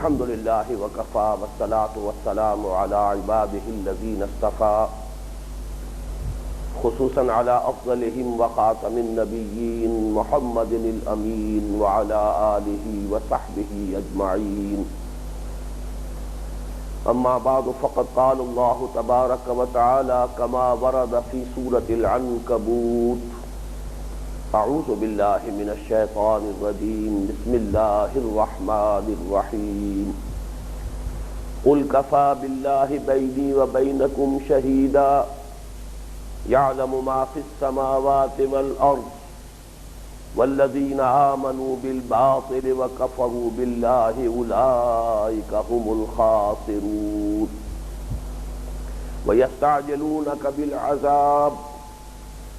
الحمد للہ وکفى والصلاة والسلام على عباده الذین اصطفى خصوصا على افضلهم وخاتم النبیین محمد الامین وعلى آلہ وصحبہ اجمعین اما بعد فقد قال اللہ تبارک وتعالی كما ورد في سورة العنکبوت اعوذ باللہ من الشیطان الرجیم بسم اللہ الرحمن الرحیم قل کفی باللہ بینی وبینکم شہیدا یعلم ما فی السماوات والارض والذین آمنوا بالباطل وکفروا باللہ اولئک هم الخاسرون ویستعجلونک بالعذاب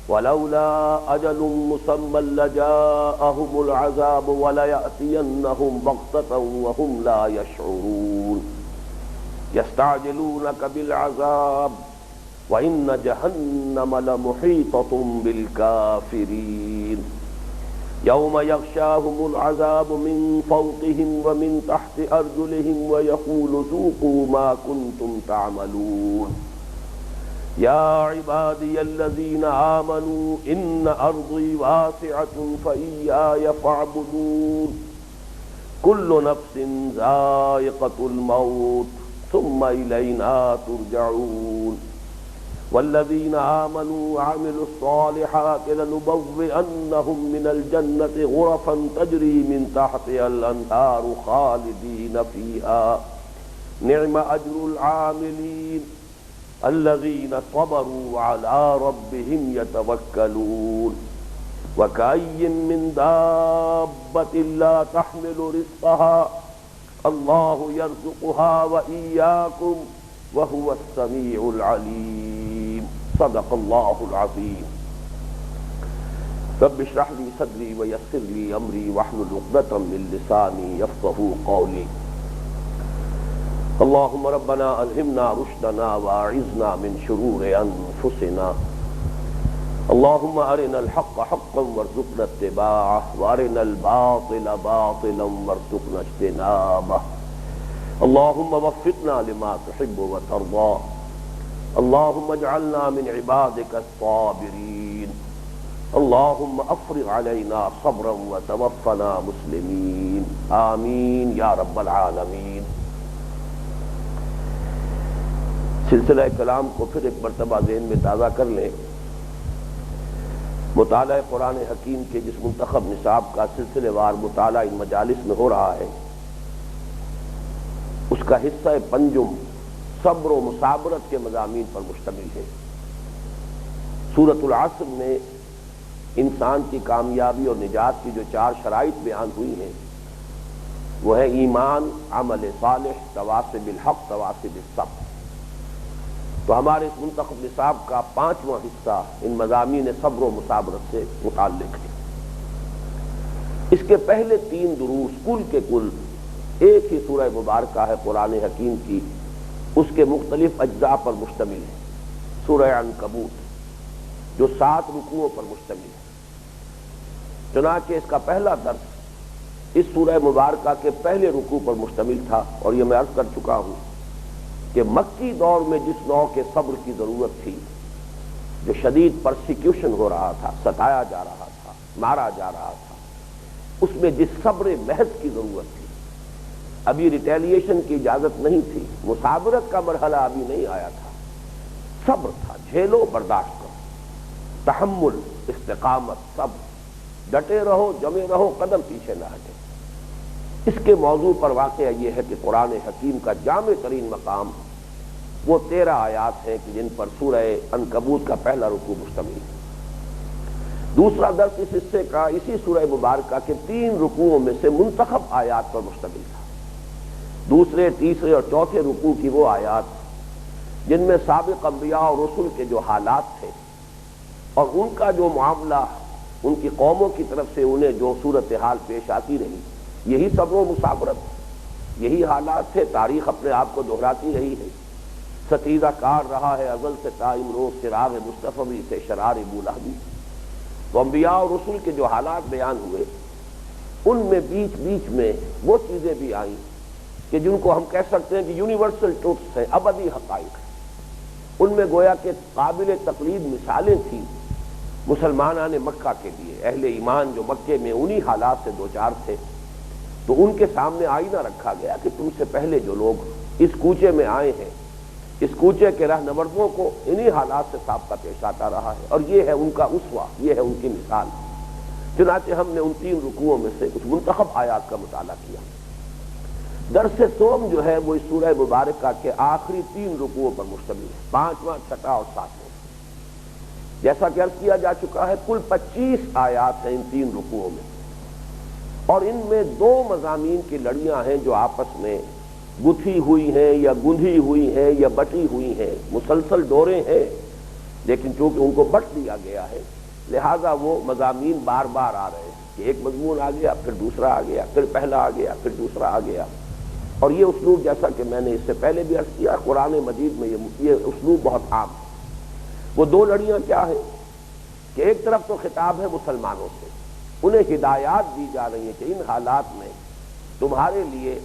ولولا أجل مسمى لجاءهم العذاب وليأتينهم بغتة وهم لا يشعرون يستعجلونك بالعذاب وإن جهنم لمحيطة بالكافرين يوم يغشاهم العذاب من فوقهم ومن تحت أرجلهم ويقول ذوقوا ما كنتم تعملون یا عبادی الذین آمنوا ان ارضی واسعۃ فإیایا فاعبدون کل نفس ذائقۃ الموت ثم الینا ترجعون والذین آمنوا وعملوا الصالحات لنبوئنهم من الجنة غرفا تجری من تحتها الانہار خالدین فیها نعم اجر العاملین الذين صبروا على ربهم يتوكلون وكأي من دابة لا تحمل رزقها الله يرزقها وإياكم وهو السميع العليم صدق الله العظيم رب اشرح لي صدري ويسر لي أمري واحلل عقدة من لساني يفقهوا قولي اللهم ربنا الہمنا رشدنا واعذنا من شرور انفسنا اللهم ارنا الحق حقا وارزقنا اتباعه وارنا الباطل باطلا وارزقنا اجتنابه اللهم وفقنا لما تحب وترضى اللهم اجعلنا من عبادك الصابرين اللهم افرغ علينا صبرا وتوفنا مسلمين آمين يا رب العالمين سلسلہ کلام کو پھر ایک مرتبہ ذہن میں تازہ کر لیں۔ مطالعہ قرآن حکیم کے جس منتخب نصاب کا سلسلے وار مطالعہ ان مجالس میں ہو رہا ہے، اس کا حصہ پنجم صبر و مثابرت کے مضامین پر مشتمل ہے۔ سورۃ العصر میں انسان کی کامیابی اور نجات کی جو 4 شرائط بیان ہوئی ہیں، وہ ہے ایمان، عمل صالح، تواصی بالحق، تواصی بالصبر۔ تو ہمارے اس منتخب نصاب کا 5واں حصہ ان مضامین صبر و مثابرت سے متعلق ہے۔ اس کے پہلے 3 دروس کل کے کل ایک ہی سورہ مبارکہ ہے قرآن حکیم کی، اس کے مختلف اجزاء پر مشتمل ہے۔ سورہ عنکبوت جو 7 رکوعوں پر مشتمل ہے، چنانچہ اس کا پہلا درس اس سورہ مبارکہ کے پہلے رکوع پر مشتمل تھا، اور یہ میں عرض کر چکا ہوں کہ مکی دور میں جس نوع کے صبر کی ضرورت تھی، جو شدید پرسیکیوشن ہو رہا تھا، ستایا جا رہا تھا، مارا جا رہا تھا، اس میں جس صبر محض کی ضرورت تھی، ابھی ریٹیلیشن کی اجازت نہیں تھی، مثابرت کا مرحلہ ابھی نہیں آیا تھا، صبر تھا، جھیلو، برداشت کرو، تحمل، استقامت، صبر، ڈٹے رہو، جمے رہو، قدم پیچھے نہ ہٹے۔ اس کے موضوع پر واقعہ یہ ہے کہ قرآن حکیم کا جامع ترین مقام وہ 13 آیات ہیں کہ جن پر سورہ عنکبوت کا پہلا رکوع مشتمل ہے۔ دوسرا درس اس حصے کا اسی سورہ مبارکہ کے 3 رکوعوں میں سے منتخب آیات پر مشتمل تھا۔ دوسرے، تیسرے اور چوتھے رکوع کی وہ آیات جن میں سابق انبیاء اور رسل کے جو حالات تھے اور ان کا جو معاملہ ان کی قوموں کی طرف سے انہیں جو صورتحال پیش آتی رہی، یہی صبر و مثابرت، یہی حالات تھے۔ تاریخ اپنے آپ کو دہراتی رہی ہے، ستیزہ کار رہا ہے ازل سے تا امروز چراغ مصطفی سے شرار بولہبی۔ تو انبیاء اور رسول کے جو حالات بیان ہوئے، ان میں بیچ بیچ میں وہ چیزیں بھی آئیں کہ جن کو ہم کہہ سکتے ہیں کہ یونیورسل ٹروتھس ہیں، ابدی حقائق ہیں، ان میں گویا کہ قابل تقلید مثالیں تھیں مسلمانان مکہ کے لیے، اہل ایمان جو مکے میں انہی حالات سے دوچار تھے، تو ان کے سامنے آئینہ رکھا گیا کہ تم سے پہلے جو لوگ اس کوچے میں آئے ہیں، اس کوچے کے رہنمردوں کو انہی حالات سے سابقہ پیش آتا رہا ہے، اور یہ ہے ان کا اسوہ، یہ ہے ان کی مثال۔ چنانچہ ہم نے ان 3 رکوعوں میں سے کچھ منتخب آیات کا مطالعہ کیا۔ درس سوم جو ہے وہ اس سورہ مبارکہ کے آخری 3 رکوعوں پر مشتمل ہے، 5واں، 6واں اور 7واں۔ جیسا کہ عرض کیا جا چکا ہے کل 25 آیات ہیں ان 3 رکوعوں میں، اور ان میں 2 مضامین کی لڑیاں ہیں جو آپس میں گتھی ہوئی ہیں یا گندھی ہوئی ہیں یا بٹی ہوئی ہیں، مسلسل ڈورے ہیں، لیکن چونکہ ان کو بٹ دیا گیا ہے لہذا وہ مضامین بار بار آ رہے ہیں کہ ایک مضمون آ گیا، پھر دوسرا آ گیا، پھر پہلا آ گیا، پھر دوسرا آ گیا۔ اور یہ اسلوب جیسا کہ میں نے اس سے پہلے بھی عرض کیا، قرآن مجید میں یہ اسلوب بہت عام ہے۔ وہ 2 لڑیاں کیا ہیں کہ ایک طرف تو خطاب ہے مسلمانوں سے، انہیں ہدایات دی جا رہی ہیں کہ ان حالات میں تمہارے لیے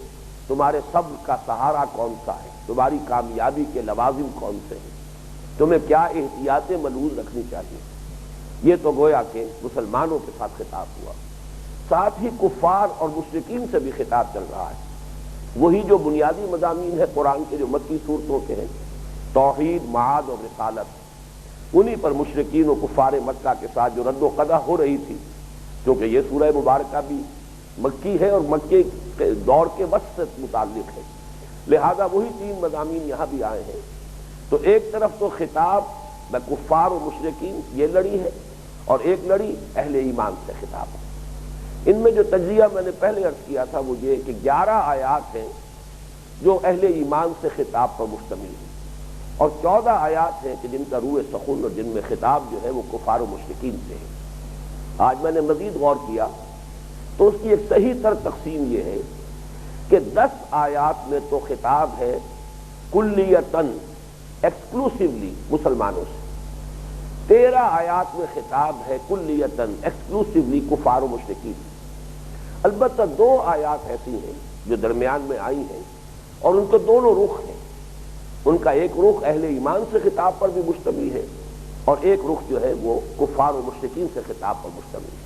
تمہارے صبر کا سہارا کون سا ہے، تمہاری کامیابی کے لوازم کون سے ہیں، تمہیں کیا احتیاط ملحوظ رکھنی چاہیے۔ یہ تو گویا کہ مسلمانوں کے ساتھ خطاب ہوا، ساتھ ہی کفار اور مشرکین سے بھی خطاب چل رہا ہے۔ وہی جو بنیادی مضامین ہے قرآن کے جو مکی صورتوں کے ہیں، توحید، معاد اور رسالت، انہی پر مشرکین و کفار مکہ کے ساتھ جو رد و قدح ہو رہی تھی، کیونکہ یہ سورہ مبارکہ بھی مکی ہے اور مکے کے دور کے وقت سے متعلق ہے، لہذا وہی 3 مضامین یہاں بھی آئے ہیں۔ تو ایک طرف تو خطاب میں کفار و مشرکین یہ لڑی ہے، اور ایک لڑی اہل ایمان سے خطاب ہے۔ ان میں جو تجزیہ میں نے پہلے عرض کیا تھا وہ یہ کہ 11 آیات ہیں جو اہل ایمان سے خطاب پر مشتمل ہیں، اور 14 آیات ہیں کہ جن کا روح سخن اور جن میں خطاب جو ہے وہ کفار و مشرکین سے ہے۔ آج میں نے مزید غور کیا تو اس کی ایک صحیح تر تقسیم یہ ہے کہ 10 آیات میں تو خطاب ہے کلیتاً ایکسکلوسیولی مسلمانوں سے، 13 آیات میں خطاب ہے کلیتاً ایکسکلوسیولی کفار و مشرکین۔ البتہ 2 آیات ایسی ہیں جو درمیان میں آئی ہیں اور ان کے دونوں رخ ہیں، ان کا ایک رخ اہل ایمان سے خطاب پر بھی مشتمل ہے اور ایک رخ جو ہے وہ کفار و مشرکین سے خطاب پر مشتمل ہے۔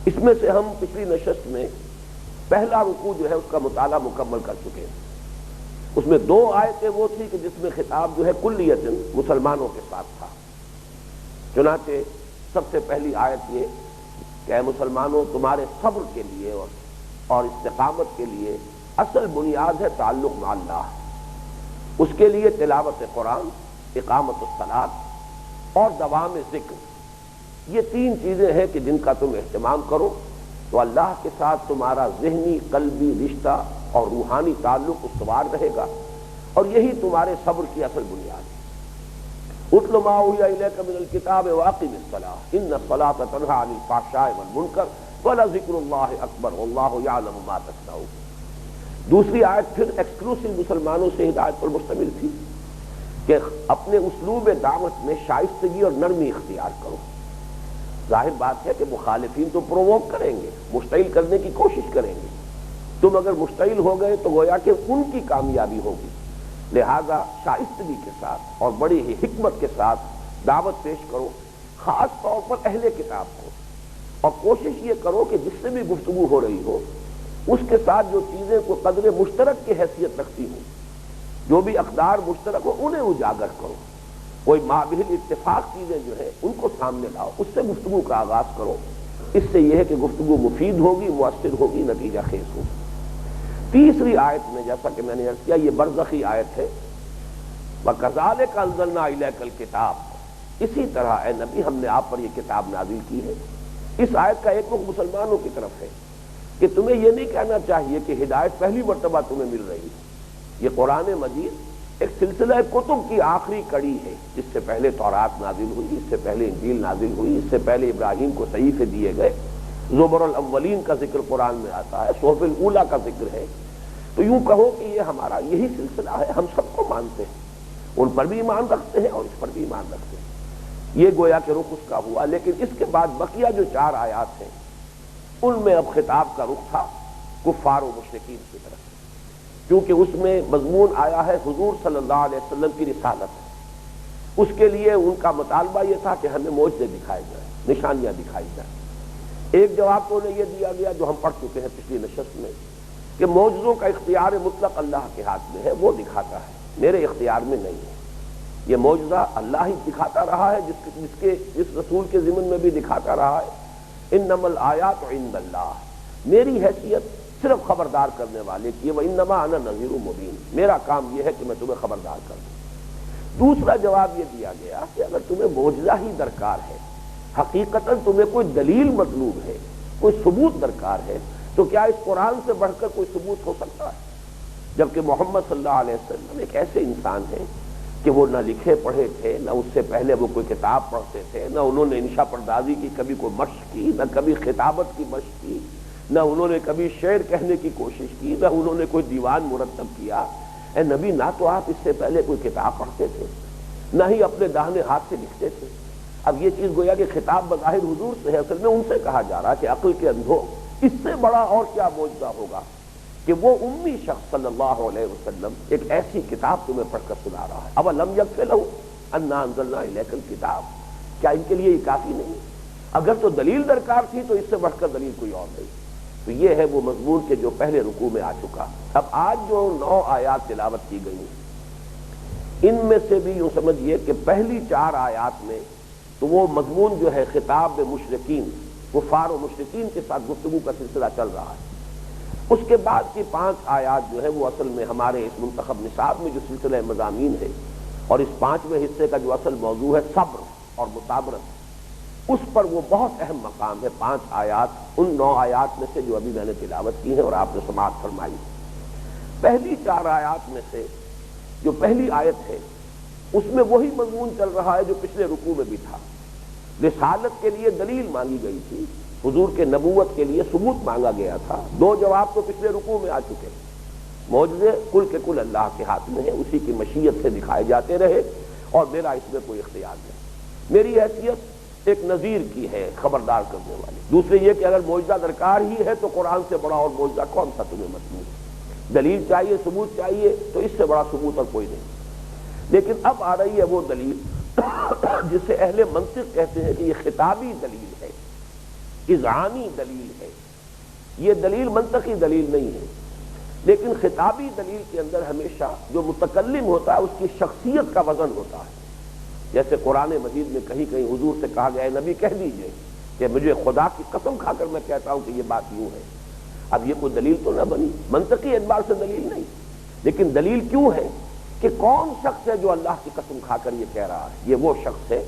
اس میں سے ہم پچھلی نشست میں پہلا رکوع جو ہے اس کا مطالعہ مکمل کر چکے ہیں۔ اس میں 2 آیتیں وہ تھی کہ جس میں خطاب جو ہے کلیتاً مسلمانوں کے ساتھ تھا۔ چنانچہ سب سے پہلی آیت یہ کہ اے مسلمانوں تمہارے صبر کے لیے اور استقامت کے لیے اصل بنیاد ہے تعلق مع اللہ، اس کے لیے تلاوت قرآن، اقامت الصلاۃ اور دوام ذکر، یہ 3 چیزیں ہیں کہ جن کا تم اہتمام کرو تو اللہ کے ساتھ تمہارا ذہنی، قلبی رشتہ اور روحانی تعلق استوار رہے گا، اور یہی تمہارے صبر کی اصل بنیاد ہے۔ اتل ما اوحی الیک من الکتاب واقم الصلاۃ ان الصلاۃ تنہی عن الفحشاء والمنکر ولذکر اللہ اکبر واللہ یعلم ما تصنعون۔ دوسری آیت پھر ایکسکلوسیو مسلمانوں سے ہدایت پر مشتمل تھی کہ اپنے اسلوب دعوت میں شائستگی اور نرمی اختیار کرو۔ ظاہر بات ہے کہ مخالفین تو پرووک کریں گے، مشتعل کرنے کی کوشش کریں گے، تم اگر مشتعل ہو گئے تو گویا کہ ان کی کامیابی ہوگی، لہذا شائستگی کے ساتھ اور بڑی ہی حکمت کے ساتھ دعوت پیش کرو، خاص طور پر اہل کتاب کو، اور کوشش یہ کرو کہ جس سے بھی گفتگو ہو رہی ہو اس کے ساتھ جو چیزیں کو قدر مشترک کی حیثیت رکھتی ہوں، جو بھی اقدار مشترک ہو انہیں اجاگر کرو، کوئی مابہل اتفاق چیزیں جو ہیں ان کو سامنے لاؤ، اس سے گفتگو کا آغاز کرو۔ اس سے یہ ہے کہ گفتگو مفید ہوگی، مؤثر ہوگی، نتیجہ خیز ہوگی۔ تیسری آیت میں جیسا کہ میں نے عرض کیا یہ برزخی آیت ہے، وَكَذَلِكَ أَنزَلْنَا إِلَيْكَ الْكِتَابَ، اسی طرح اے نبی ہم نے آپ پر یہ کتاب نازل کی ہے۔ اس آیت کا ایک رخ مسلمانوں کی طرف ہے کہ تمہیں یہ نہیں کہنا چاہیے کہ ہدایت پہلی مرتبہ تمہیں مل رہی ہے، یہ قرآن مجید ایک سلسلہ کتب کی آخری کڑی ہے، اس سے پہلے تورات نازل ہوئی، اس سے پہلے انجیل نازل ہوئی، اس سے پہلے ابراہیم کو صحیفے دیے گئے، زبر الاولین کا ذکر قرآن میں آتا ہے، صحف الاولیٰ کا ذکر ہے۔ تو یوں کہو کہ یہ ہمارا یہی سلسلہ ہے، ہم سب کو مانتے ہیں، ان پر بھی ایمان رکھتے ہیں اور اس پر بھی ایمان رکھتے ہیں۔ یہ گویا کہ رخ اس کا ہوا، لیکن اس کے بعد بقیہ جو 4 آیات ہیں ان میں اب خطاب کا رخ تھا کفار و مشرکین کی طرف، کیونکہ اس میں مضمون آیا ہے حضور صلی اللہ علیہ وسلم کی رسالت. اس کے لیے ان کا مطالبہ یہ تھا کہ ہمیں معجزے دکھائے جائیں، نشانیاں دکھائی جائیں. ایک جواب تو انہیں یہ دیا گیا جو ہم پڑھ چکے ہیں پچھلی نشست میں کہ معجزوں کا اختیار مطلق اللہ کے ہاتھ میں ہے، وہ دکھاتا ہے، میرے اختیار میں نہیں ہے. یہ معجزہ اللہ ہی دکھاتا رہا ہے، جس رسول کے ضمن میں بھی دکھاتا رہا ہے. انما الآیات عند اللہ، میری حیثیت صرف خبردار کرنے والے کی ہے. وانما انا نذیر مبین، میرا کام یہ ہے کہ میں تمہیں خبردار کر دوں. دوسرا جواب یہ دیا گیا کہ اگر تمہیں معجزہ ہی درکار ہے، حقیقتاً تمہیں کوئی دلیل مطلوب ہے، کوئی ثبوت درکار ہے، تو کیا اس قرآن سے بڑھ کر کوئی ثبوت ہو سکتا ہے؟ جبکہ محمد صلی اللہ علیہ وسلم ایک ایسے انسان ہیں کہ وہ نہ لکھے پڑھے تھے، نہ اس سے پہلے وہ کوئی کتاب پڑھتے تھے، نہ انہوں نے انشا پردازی کی کبھی کوئی مشق کی، نہ کبھی خطابت کی مشق کی، نہ انہوں نے کبھی شعر کہنے کی کوشش کی، نہ انہوں نے کوئی دیوان مرتب کیا. اے نبی، نہ تو آپ اس سے پہلے کوئی کتاب پڑھتے تھے، نہ ہی اپنے داہنے ہاتھ سے لکھتے تھے. اب یہ چیز گویا کہ خطاب بظاہر حضور سے ہے، اصل میں ان سے کہا جا رہا کہ عقل کے اندھو، اس سے بڑا اور کیا معجزہ ہوگا کہ وہ امی شخص صلی اللہ علیہ وسلم ایک ایسی کتاب تمہیں پڑھ کر سنا رہا ہے. اولم یکفی لہ انا انزلنا الیک الکتاب، کیا ان کے لیے یہ کافی نہیں؟ اگر تو دلیل درکار تھی تو اس سے بڑھ کر دلیل کوئی اور نہیں. تو یہ ہے وہ مضمون کے جو پہلے رکوع میں آ چکا. اب آج جو 9 آیات تلاوت کی گئی ان میں سے بھی یوں سمجھیے کہ پہلی 4 آیات میں تو وہ مضمون جو ہے خطاب مشرکین، کفار و مشرکین کے ساتھ گفتگو کا سلسلہ چل رہا ہے. اس کے بعد کی 5 آیات جو ہے وہ اصل میں ہمارے اس منتخب نصاب میں جو سلسلہ مضامین ہے اور اس 5ویں حصے کا جو اصل موضوع ہے صبر اور مصابرت، اس پر وہ بہت اہم مقام ہے. 5 آیات ان 9 آیات میں سے جو ابھی میں نے تلاوت کی ہیں اور آپ نے سماعت فرمائی. پہلی 4 آیات میں سے جو پہلی آیت ہے اس میں وہی مضمون چل رہا ہے جو پچھلے رکوع میں بھی تھا. رسالت کے لیے دلیل مانگی گئی تھی، حضور کے نبوت کے لیے ثبوت مانگا گیا تھا. 2 جواب تو پچھلے رکوع میں آ چکے. معجزے کل کے کل اللہ کے ہاتھ میں ہیں، اسی کی مشیت سے دکھائے جاتے رہے اور میرا اس میں کوئی اختیار نہیں. میری حیثیت ایک نذیر کی ہے، خبردار کرنے والی. دوسرے یہ کہ اگر معجزہ درکار ہی ہے تو قرآن سے بڑا اور معجزہ کون سا تمہیں مطلوب ہے؟ دلیل چاہیے، ثبوت چاہیے، تو اس سے بڑا ثبوت اور کوئی نہیں. لیکن اب آ رہی ہے وہ دلیل جسے اہل منطق کہتے ہیں کہ یہ خطابی دلیل ہے، اذعانی دلیل ہے. یہ دلیل منطقی دلیل نہیں ہے، لیکن خطابی دلیل کے اندر ہمیشہ جو متکلم ہوتا ہے اس کی شخصیت کا وزن ہوتا ہے. جیسے قرآن مجید میں کہیں کہیں حضور سے کہا گیا ہے نبی کہہ دیجئے کہ مجھے خدا کی قسم کھا کر میں کہتا ہوں کہ یہ بات یوں ہے. اب یہ کوئی دلیل تو نہ بنی، منطقی اعتبار سے دلیل نہیں، لیکن دلیل کیوں ہے کہ کون شخص ہے جو اللہ کی قسم کھا کر یہ کہہ رہا ہے؟ یہ وہ شخص ہے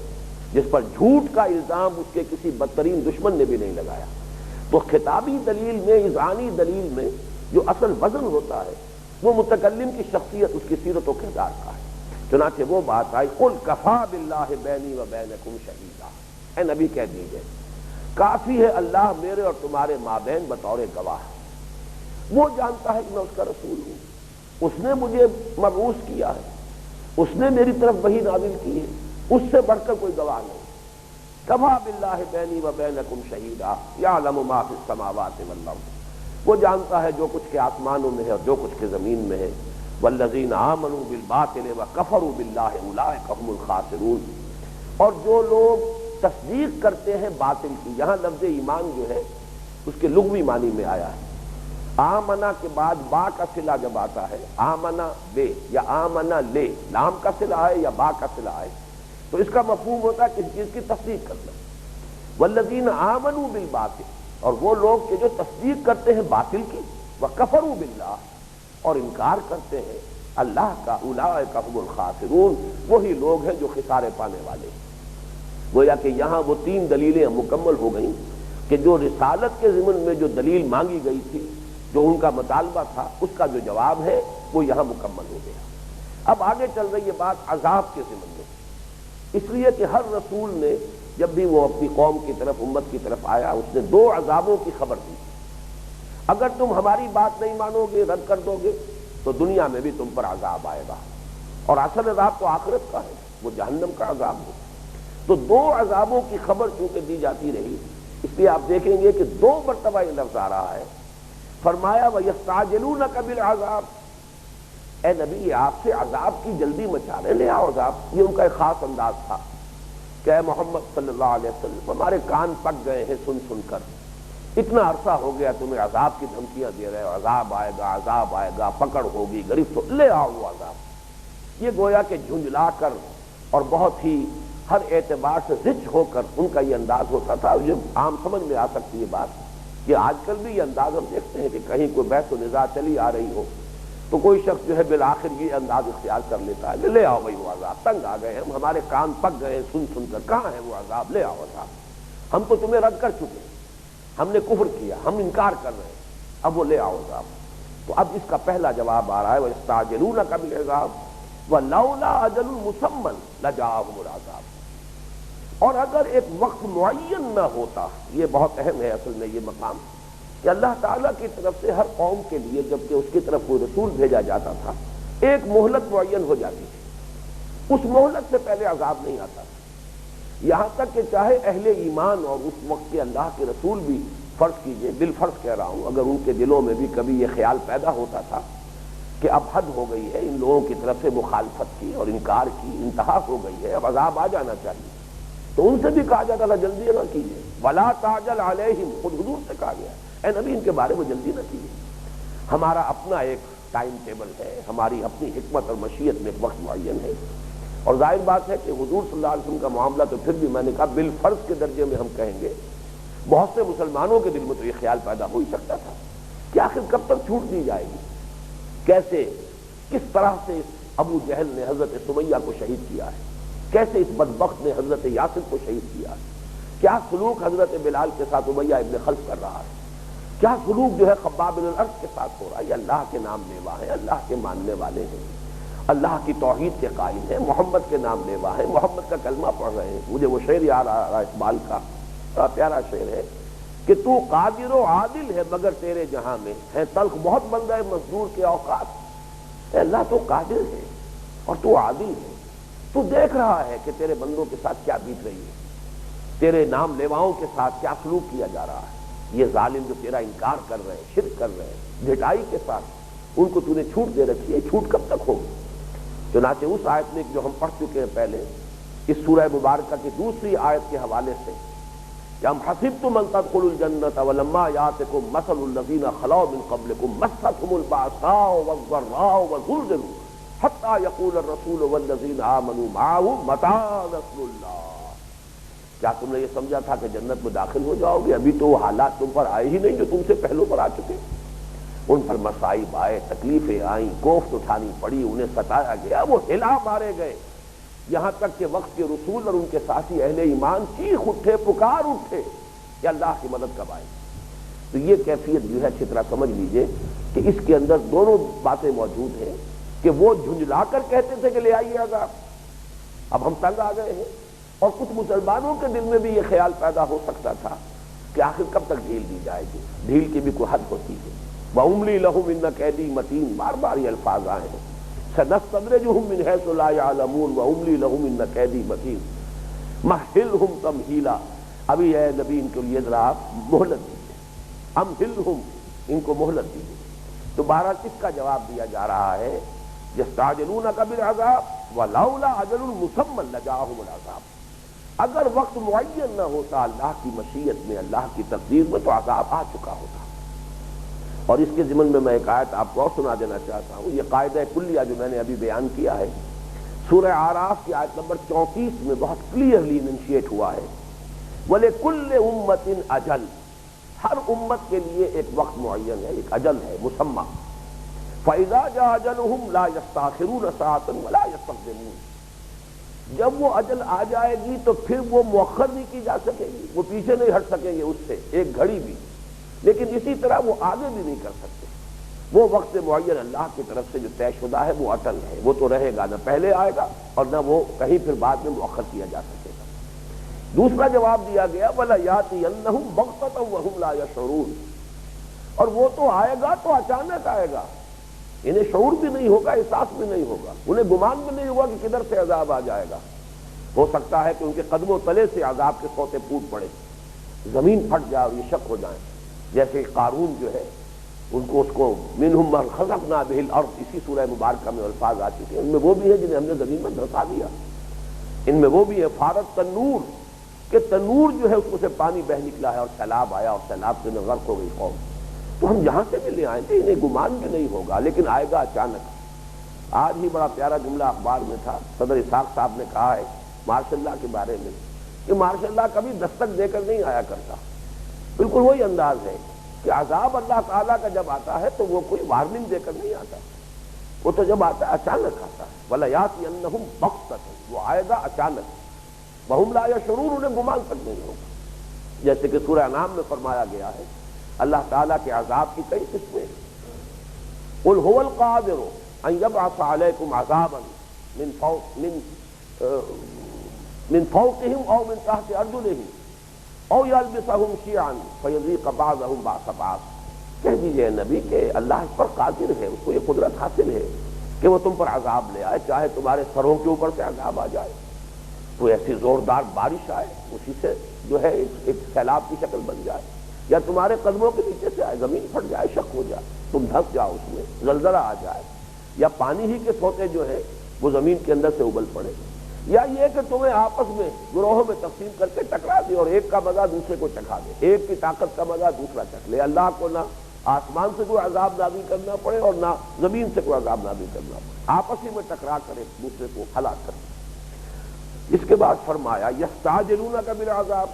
جس پر جھوٹ کا الزام اس کے کسی بدترین دشمن نے بھی نہیں لگایا. تو خطابی دلیل میں، اذعانی دلیل میں جو اصل وزن ہوتا ہے وہ متکلم کی شخصیت، اس کی سیرت و کردار کا ہے. چنانچہ وہ بات آئی قل کفا باللہ بینی و بینکم شہیدا، اے نبی کہہ دیجئے کافی ہے اللہ میرے اور تمہارے مابین بطور گواہ. وہ جانتا ہے کہ میں اس کا رسول ہوں، اس نے مجھے مبعوث کیا ہے، اس نے میری طرف وحی نازل کی ہے، اس سے بڑھ کر کوئی گواہ نہیں. کفا باللہ بینی و بینکم شہیدا یعلم ما فی السماوات والارض، وہ جانتا ہے جو کچھ کے آسمانوں میں ہے اور جو کچھ کے زمین میں ہے. والذین آمنوا بالباطل وکفروا باللہ اولئک هم الخاسرون، اور جو لوگ تصدیق کرتے ہیں باطل کی. یہاں لفظ ایمان جو ہے اس کے لغوی معنی میں آیا ہے. آمنا کے بعد با کا صلہ جب آتا ہے، آمنا بے یا آمنا لے، لام کا صلہ آئے یا با کا صلہ آئے تو اس کا مفہوم ہوتا ہے کسی چیز کی تصدیق کرنا. والذین آمنوا بالباطل، اور وہ لوگ کہ جو تصدیق کرتے ہیں باطل کی، وکفروا باللہ، اور انکار کرتے ہیں اللہ کا، اولئک هم الخاسرون، وہی لوگ ہیں جو خسارے پانے والے ہیں. گویا کہ یہاں وہ 3 دلیلیں مکمل ہو گئیں کہ جو رسالت کے ضمن میں جو دلیل مانگی گئی تھی، جو ان کا مطالبہ تھا، اس کا جو جواب ہے وہ یہاں مکمل ہو گیا. اب آگے چل رہی ہے بات عذاب کے ضمن میں، اس لیے کہ ہر رسول نے جب بھی وہ اپنی قوم کی طرف، امت کی طرف آیا، اس نے 2 عذابوں کی خبر دی. اگر تم ہماری بات نہیں مانو گے، رد کر دو گے، تو دنیا میں بھی تم پر عذاب آئے گا، اور اصل عذاب تو آخرت کا ہے، وہ جہنم کا عذاب ہے. تو 2 عذابوں کی خبر چونکہ دی جاتی رہی، اس لیے آپ دیکھیں گے کہ 2 مرتبہ یہ لفظ آ رہا ہے. فرمایا وَيَسْتَعْجِلُونَكَ بِالْعَذَابِ، اے نبی یہ آپ سے عذاب کی جلدی مچا رہے، لے آؤ عذاب۔ یہ ان کا ایک خاص انداز تھا کہ اے محمد صلی اللہ علیہ وسلم ہمارے کان پک گئے ہیں سن سن کر، اتنا عرصہ ہو گیا تمہیں عذاب کی دھمکیاں دے رہے ہو، عذاب آئے گا، پکڑ ہوگی، گرفت ہو، لے آؤ وہ عذاب۔ یہ گویا کہ جھنجلا کر اور بہت ہی ہر اعتبار سے رچ ہو کر ان کا یہ انداز ہوتا تھا۔ یہ عام سمجھ میں آ سکتی ہے بات کہ آج کل بھی یہ انداز ہم دیکھتے ہیں کہ کہیں کوئی بحث و نزاع چلی آ رہی ہو تو کوئی شخص جو ہے بالآخر یہ انداز اختیار کر لیتا ہے کہ لے آؤ بھائی وہ عذاب، تنگ آ گئے ہم، ہمارے کان پک گئے سن سن کر، کہاں ہے وہ عذاب، لے آؤ عذاب۔ ہم تو تمہیں رد کر چکے، ہم نے کفر کیا، ہم انکار کر رہے ہیں، اب وہ لے آؤ عذاب۔ تو اب اس کا پہلا جواب آ رہا ہے وَيَسْتَعْجِلُونَكَ بِالْعَذَابِ وَلَوْلَا أَجَلٌ مُّسَمًّى لَجَاءَهُمُ الْعَذَابُ۔ اور اگر ایک وقت معین نہ ہوتا، یہ بہت اہم ہے اصل میں یہ مقام کہ اللہ تعالیٰ کی طرف سے ہر قوم کے لیے جبکہ اس کی طرف کوئی رسول بھیجا جاتا تھا ایک مہلت معین ہو جاتی تھی، اس مہلت سے پہلے عذاب نہیں آتا تھا، یہاں تک کہ چاہے اہل ایمان اور اس وقت کے اللہ کے رسول بھی، فرض کیجئے بالفرض کہہ رہا ہوں، اگر ان کے دلوں میں بھی کبھی یہ خیال پیدا ہوتا تھا کہ اب حد ہو گئی ہے ان لوگوں کی طرف سے مخالفت کی اور انکار کی، انتہا ہو گئی ہے، اب عذاب آ جانا چاہیے، تو ان سے بھی کہا جاتا تھا جلدی نہ کیجیے، وَلَا تَعْجَلْ عَلَيْهِمْ، خود حضور سے کہا گیا اے نبی ان کے بارے میں جلدی نہ کیجیے، ہمارا اپنا ایک ٹائم ٹیبل ہے، ہماری اپنی حکمت اور مشیت میں ایک وقت معین ہے۔ اور ظاہر بات ہے کہ حضور صلی اللہ علیہ وسلم کا معاملہ تو پھر بھی میں نے کہا بالفرض کے درجے میں ہم کہیں گے، بہت سے مسلمانوں کے دل میں تو یہ خیال پیدا ہو ہی سکتا تھا کہ آخر کب تک چھوٹ دی جائے گی، کیسے کس طرح سے ابو جہل نے حضرت سمیہ کو شہید کیا ہے، کیسے اس بدبخت نے حضرت یاسر کو شہید کیا ہے، کیا سلوک حضرت بلال کے ساتھ امیہ ابن خلف کر رہا ہے، کیا سلوک جو ہے خباب بن الارض کے ساتھ ہو رہا ہے۔ یہ اللہ کے نام لیوا ہیں، اللہ کے ماننے والے ہیں، اللہ کی توحید کے قائل ہیں، محمد کے نام لیوا ہیں، محمد کا کلمہ پڑھ رہے ہیں۔ مجھے وہ شعر یاد آ رہا اقبال کا، بڑا پیارا شعر ہے کہ تو قادر و عادل ہے مگر تیرے جہاں میں ہے تلخ بہت بندہ مزدور کے اوقات۔ اے اللہ تو قادر ہے اور تو عادل ہے، تو دیکھ رہا ہے کہ تیرے بندوں کے ساتھ کیا بیت رہی ہے، تیرے نام لیواؤں کے ساتھ کیا سلوک کیا جا رہا ہے، یہ ظالم جو تیرا انکار کر رہے ہیں، شرک کر رہے ہیں، ڈھٹائی کے ساتھ ان کو تو نے چھوٹ دے رکھی ہے، چھوٹ کب تک ہوگی؟ چنانچہ اس آیت میں جو ہم پڑھ چکے ہیں پہلے اس سورہ مبارکہ کی دوسری آیت کے حوالے سے کہ ام حسبتم ان تدخلوا الجنة ولما يأتكم مثل الذين خلوا من قبلكم مستهم البأساء والضراء وزلزلوا حتى يقول الرسول والذين آمنوا معه متى نصر الله۔ کیا تم نے یہ سمجھا تھا کہ جنت میں داخل ہو جاؤ گے؟ ابھی تو وہ حالات تم پر آئے ہی نہیں جو تم سے پہلوں پر آ چکے، ان پر مصائب آئے، تکلیفیں آئیں، کوفت اٹھانی پڑی، انہیں ستایا گیا، وہ ہلا مارے گئے، یہاں تک کہ وقت کے رسول اور ان کے ساتھی اہل ایمان چیخ اٹھے، پکار اٹھے کہ اللہ کی مدد کب آئے۔ تو یہ کیفیت جو ہے اچھی طرح سمجھ لیجئے کہ اس کے اندر دونوں باتیں موجود ہیں کہ وہ جھنجلا کر کہتے تھے کہ لے آئیے عذاب، اب ہم تنگ آ گئے ہیں، اور کچھ مسلمانوں کے دل میں بھی یہ خیال پیدا ہو سکتا تھا کہ آخر کب تک ڈھیل دی جائے گی، ڈھیل کی بھی کوئی حد ہوتی ہے۔ وَأُمْلِي لَهُمْ إِنَّ كَيْدِي مَتِينٌ، بار بار یہ الفاظ آئے ہیں، سَنَسْتَدْرِجُهُمْ مِنْ حَيْثُ لَا يَعْلَمُونَ وَأُمْلِي لَهُمْ إِنَّ كَيْدِي مَتِينٌ مَهِّلْهُمْ تَمْهِيلًا۔ ابھی اے نبی ان کے لیے ذرا مہلت دیجیے، امہلہم، ان کو مہلت دیجیے۔ تو بہرحال اس کا جواب دیا جا رہا ہے یستعجلونک بالعذاب ولولا اجل مسمى لجاءهم العذاب، اگر وقت معین نہ ہوتا اللہ کی مشیت میں، اللہ کی تقدیر میں، تو عذاب آ چکا ہوتا۔ اور اس کے ضمن میں ایک آیت آپ کو اور سنا دینا چاہتا ہوں، یہ قاعدہ کلیہ جو میں نے ابھی بیان کیا ہے سورہ اعراف کی آیت نمبر 34 میں بہت کلیئرلی انشیٹ ہوا ہے، وَلِكُلِّ أُمَّةٍ أَجَلٌ، ہر امت کے لیے ایک وقت معین ہے، ایک اجل ہے مسمى، فَإِذَا جَاءَ أَجَلُهُمْ لَا يَسْتَأْخِرُونَ سَاعَةً وَلَا يَسْتَقْدِمُونَ، جب وہ اجل آ جائے گی تو پھر وہ مؤخر نہیں کی جا سکے گی، وہ پیچھے نہیں ہٹ سکیں گے اس سے ایک گھڑی بھی، لیکن اسی طرح وہ آگے بھی نہیں کر سکتے۔ وہ وقت معین اللہ کی طرف سے جو طے شدہ ہے وہ اٹل ہے، وہ تو رہے گا، نہ پہلے آئے گا اور نہ وہ کہیں پھر بعد میں مؤخر کیا جا سکے گا۔ دوسرا جواب دیا گیا وَلَيَأْتِيَنَّهُمْ بَغْتَةً وَهُمْ لَا يَشْعُرُونَ، اور وہ تو آئے گا تو اچانک آئے گا، انہیں شعور بھی نہیں ہوگا، احساس بھی نہیں ہوگا، انہیں گمان بھی نہیں ہوگا کہ کدھر سے عذاب آ جائے گا۔ ہو سکتا ہے کہ ان کے قدموں تلے سے عذاب کے سوتے پھوٹ پڑے، زمین پھٹ جائے اور یہ شک ہو جائیں، جیسے قارون جو ہے ان کو منہم من خسفنا بہ الارض، اسی سورہ مبارکہ میں الفاظ آ چکے ہیں، ان میں وہ بھی ہیں جنہیں ہم نے زمین میں دھسا دیا، ان میں وہ بھی ہے فارت تنور، کہ تنور جو ہے اس میں سے پانی بہ نکلا ہے اور سیلاب آیا اور سیلاب سے غرق ہو گئی قوم۔ تو ہم جہاں سے بھی لے آئیں گے، انہیں گمان بھی نہیں ہوگا، لیکن آئے گا اچانک۔ آج ہی بڑا پیارا جملہ اخبار میں تھا، صدر اسحاق صاحب نے کہا ہے مارشل لا کے بارے میں کہ مارشل لا کبھی دستک دے کر نہیں آیا کرتا۔ بالکل وہی انداز ہے کہ عذاب اللہ تعالیٰ کا جب آتا ہے تو وہ کوئی وارننگ دے کر نہیں آتا، وہ تو جب آتا ہے اچانک آتا ہے۔ وَلَيَأْتِيَنَّهُمْ بَغْتَةً، وہ آئے گا اچانک، وَهُمْ لَا يَشْعُرُونَ، انہیں گمان تک نہیں ہوگا۔ جیسے کہ سورہ انعام میں فرمایا گیا ہے اللہ تعالیٰ کے عذاب کی کئی قسمیں ہیں۔ قُلْ هُوَ الْقَادِرُ أَن يَبْعَثَ عَلَيْكُمْ عَذَابًا من فوقهم أو من تحت أرجلهم أو يلبسهم شيعا فيذيق بعضهم بعض بعض۔ کہہ دیجئے نبی کہ اللہ اس پر قادر ہے، اس کو یہ قدرت حاصل ہے کہ وہ تم پر عذاب لے آئے، چاہے تمہارے سروں کے اوپر سے عذاب آ جائے، کوئی ایسی زوردار بارش آئے اسی سے جو ہے ایک سیلاب کی شکل بن جائے، یا تمہارے قدموں کے نیچے سے آئے، زمین پھٹ جائے، شک ہو جائے، تم دھس جاؤ اس میں، زلزلہ آ جائے، یا پانی ہی کے سوتے جو ہیں وہ زمین کے اندر سے ابل پڑے، یا یہ کہ تمہیں آپس میں گروہوں میں تقسیم کر کے ٹکرا دے اور ایک کا مزہ دوسرے کو چکھا دے، ایک کی طاقت کا مزہ دوسرا چکھ لے۔ اللہ کو نہ آسمان سے کوئی عذاب نازل کرنا پڑے اور نہ زمین سے کوئی عذاب نازل کرنا پڑے، آپس ہی میں ٹکرا کر ایک دوسرے کو ہلاک کر دے۔ اس کے بعد فرمایا یستعجلونک بالعذاب۔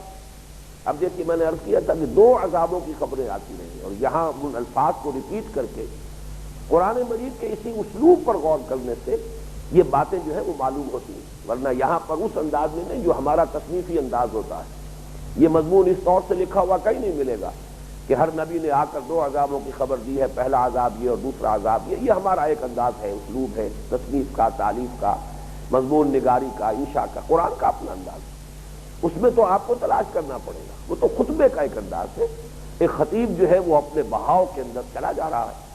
اب دیکھیے میں نے عرض کیا تھا کہ دو عذابوں کی خبریں آتی رہیں، اور یہاں ان الفاظ کو ریپیٹ کر کے قرآن مجید کے اسی اسلوب پر غور کرنے سے یہ باتیں جو ہے وہ معلوم ہوتی ہیں، ورنہ یہاں پر اس انداز میں نہیں جو ہمارا تصنیفی انداز ہوتا ہے۔ یہ مضمون اس طور سے لکھا ہوا کہیں نہیں ملے گا کہ ہر نبی نے آ کر دو عذابوں کی خبر دی ہے، پہلا عذاب یہ اور دوسرا عذاب یہ ہمارا ایک انداز ہے، اسلوب ہے تصنیف کا، تالیف کا، مضمون نگاری کا، انشاء کا، قرآن کا اپنا انداز ہے۔ اس میں تو آپ کو تلاش کرنا پڑے گا، وہ تو خطبے کا ایک انداز ہے، ایک خطیب جو ہے وہ اپنے بہاؤ کے اندر چلا جا رہا ہے۔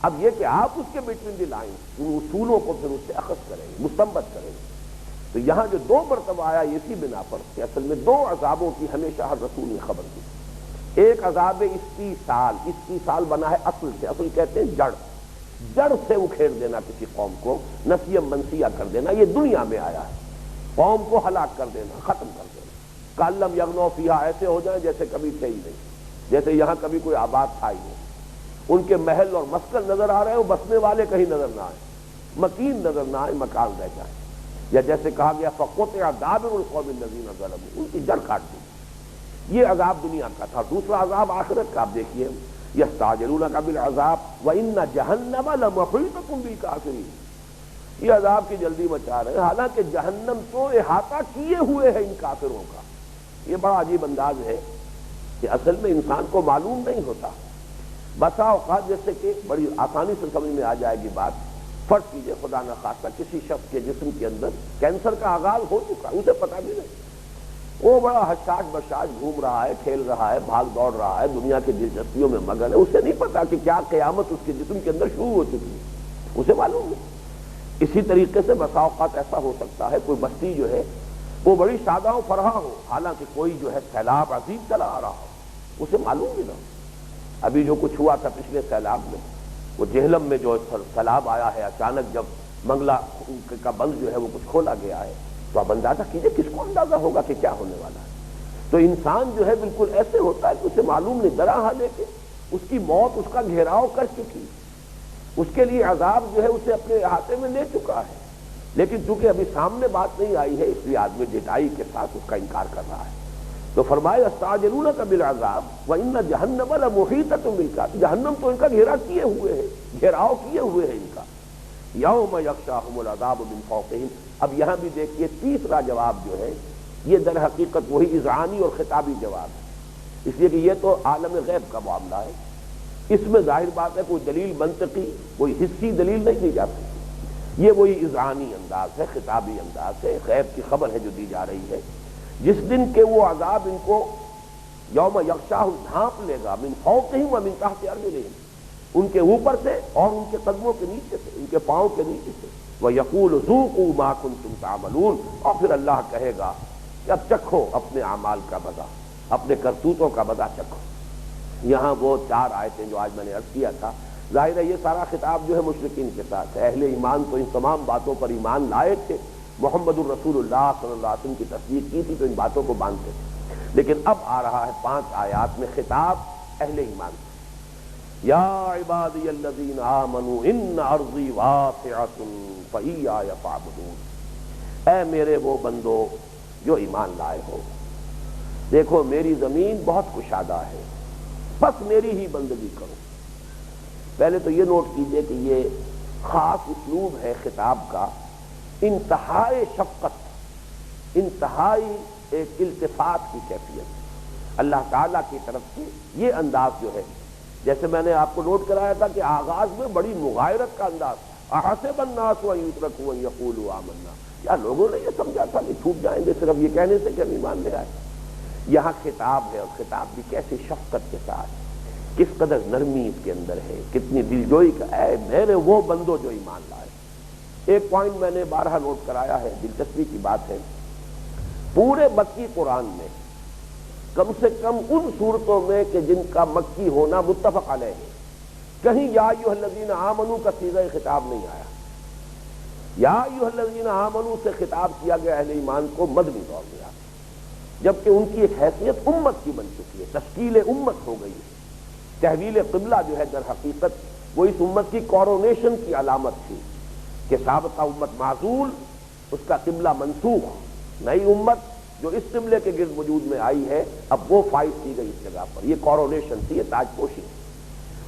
اب یہ کہ آپ اس کے بٹوین دی لائن ان اصولوں کو پھر اس سے اخذ کریں گے، مستنبط کریں گے۔ تو یہاں جو دو مرتبہ آیا اسی بنا پر کہ اصل میں دو عذابوں کی ہمیشہ ہر رسول نے خبر دی۔ ایک عذاب استیصال بنا ہے اصل سے، اصل کہتے ہیں جڑ سے اکھیڑ دینا کسی قوم کو، نسیم منسیہ کر دینا، یہ دنیا میں آیا ہے، قوم کو ہلاک کر دینا، ختم کر دینا، کالم یغنو فیہا، ایسے ہو جائیں جیسے کبھی تھے ہی نہیں، جیسے یہاں کبھی کوئی آباد تھا ہی نہیں، ان کے محل اور مسکن نظر آ رہے ہیں، بسنے والے کہیں نظر نہ آئے، مکین نظر نہ آئے، مکان رہ جائے، یا جیسے کہا گیا فَقُطِعَ دَابِرُ الْقَوْمِ الَّذِينَ ظَلَمُوا، ان کی جڑ کاٹ دی۔ یہ عذاب دنیا کا تھا۔ دوسرا عذاب آخرت کا آپ دیکھیے، یستعجلونک بالعذاب وَإِنَّ جَهَنَّمَ لَمُحِيطَةٌ بِالْكَافِرِينَ، یہ عذاب کی جلدی مچا رہے ہیں، حالانکہ جہنم تو احاطہ کیے ہوئے ہے ان کافروں کا۔ یہ بڑا عجیب انداز ہے کہ اصل میں انسان کو معلوم نہیں ہوتا۔ بسا اوقات جیسے کہ بڑی آسانی سے سمجھ میں آ جائے گی بات، فرض کیجئے خدا نہ خواستہ کسی شخص کے جسم کے اندر کینسر کا آغاز ہو چکا، اسے پتہ بھی نہیں، وہ بڑا حشاش بشاش گھوم رہا ہے، کھیل رہا ہے، بھاگ دوڑ رہا ہے، دنیا کی دلچسپیوں میں مگن ہے، اسے نہیں پتا کہ کیا قیامت اس کے جسم کے اندر شروع ہو چکی ہے، اسے معلوم نہیں۔ اسی طریقے سے بسا اوقات ایسا ہو سکتا ہے کوئی بستی جو ہے وہ بڑی شاداں و فرحاں ہو، حالانکہ کوئی جو ہے سیلاب عظیم چلا آ رہا ہو، اسے معلوم بھی نہ ہو۔ ابھی جو کچھ ہوا تھا پچھلے سیلاب میں، وہ جہلم میں جو سیلاب آیا ہے اچانک، جب منگلہ کا بند جو ہے وہ کچھ کھولا گیا ہے، تو اب اندازہ کیجئے کس کو اندازہ ہوگا کہ کیا ہونے والا ہے۔ تو انسان جو ہے بالکل ایسے ہوتا ہے کہ اسے معلوم نہیں، درا حال ہے کہ اس کی موت اس کا گھیراؤ کر چکی، اس کے لیے عذاب جو ہے اسے اپنے احاطے میں لے چکا ہے، لیکن چونکہ ابھی سامنے بات نہیں آئی ہے اس لیے آدمی ڈٹائی کے ساتھ اس کا انکار کر رہا ہے۔ تو فرمایا یستعجلونک بالعذاب وَإِنَّ جَهَنَّمَ لَمُحِيطَةٌ بِالْكَافِرِينَ، جہنم تو ان کا گھیرا کیے ہوئے ہے، گھیراؤ کیے ہوئے ہے ان کا۔ یوم یغشاہم العذاب من فوقہم، اب یہاں بھی دیکھیے تیسرا جواب جو ہے یہ در حقیقت وہی اذعانی اور خطابی جواب ہے، اس لیے کہ یہ تو عالم غیب کا معاملہ ہے، اس میں ظاہر بات ہے کوئی دلیل منطقی، کوئی حسی دلیل نہیں دی جا سکتی، یہ وہی اذعانی انداز ہے، خطابی انداز ہے، غیب کی خبر ہے جو دی جا رہی ہے۔ جس دن کہ وہ عذاب ان کو یوم یغشاہم ڈھانپ لے گا، من فوقہم و من تحت ارجلہم، ان کے اوپر سے اور ان کے قدموں کے نیچے سے، ان کے پاؤں کے نیچے سے، وَيَقُولُ ذُوقُوا مَا كُنتُمْ تَعْمَلُونَ، اور پھر اللہ کہے گا کہ اب چکھو اپنے اعمال کا مزہ، اپنے کرتوتوں کا مزہ چکھو۔ یہاں وہ 4 آیتیں جو آج میں نے عرض کیا تھا، ظاہر ہے یہ سارا خطاب جو ہے مشرکین کے ساتھ ہے۔ اہل ایمان تو ان تمام باتوں پر ایمان لائے تھے، محمد الرسول اللہ صلی اللہ علیہ وسلم کی تصدیق کی تھی تو ان باتوں کو مانتے تھے، لیکن اب آ رہا ہے 5 آیات میں خطاب اہل ایمان سے۔ یا عبادی الذین آمنوا ان ارضی واسعۃ فایای فاعبدون، اے میرے وہ بندو جو ایمان لائے ہو، دیکھو میری زمین بہت کشادہ ہے، بس میری ہی بندگی کرو۔ پہلے تو یہ نوٹ کیجئے کہ یہ خاص اسلوب ہے خطاب کا، انتہائی شفقت، انتہائی ایک التفات کی کیفیت اللہ تعالیٰ کی طرف سے یہ انداز جو ہے، جیسے میں نے آپ کو نوٹ کرایا تھا کہ آغاز میں بڑی مغایرت کا انداز، احسب الناس ان یترکوا ان یقولوا آمنا، کیا لوگوں نے یہ سمجھا تھا کہ چھوٹ جائیں گے صرف یہ کہنے سے کہ ہم ایمان لے آئے؟ یہاں خطاب ہے، اور خطاب بھی کیسے شفقت کے ساتھ، کس قدر نرمی اس کے اندر ہے، کتنی دلجوئی کا، اے میرے وہ بندو جو ایمان لائے۔ ایک پوائنٹ میں نے بارہا نوٹ کرایا ہے، دلچسپی کی بات ہے، پورے مکی قرآن میں کم سے کم ان صورتوں میں کہ جن کا مکی ہونا متفق علیہ ہے، کہیں یا ایھا الذین آمنوا کا صیغہ خطاب نہیں آیا۔ یا ایھا الذین آمنوا سے خطاب کیا گیا اہل ایمان کو مدنی دور میں، جبکہ ان کی ایک حیثیت امت کی بن چکی ہے، تشکیل امت ہو گئی ہے۔ تحویل قبلہ جو ہے در حقیقت وہ اس امت کی کورونیشن کی علامت تھی کہ سابقہ امت معزول، اس کا قبلہ منسوخ، نئی امت جو اس قبلے کے گرد وجود میں آئی ہے اب وہ فائز کی گئی اس جگہ پر، یہ کورونیشن تھی، یہ تاج پوشی ہے۔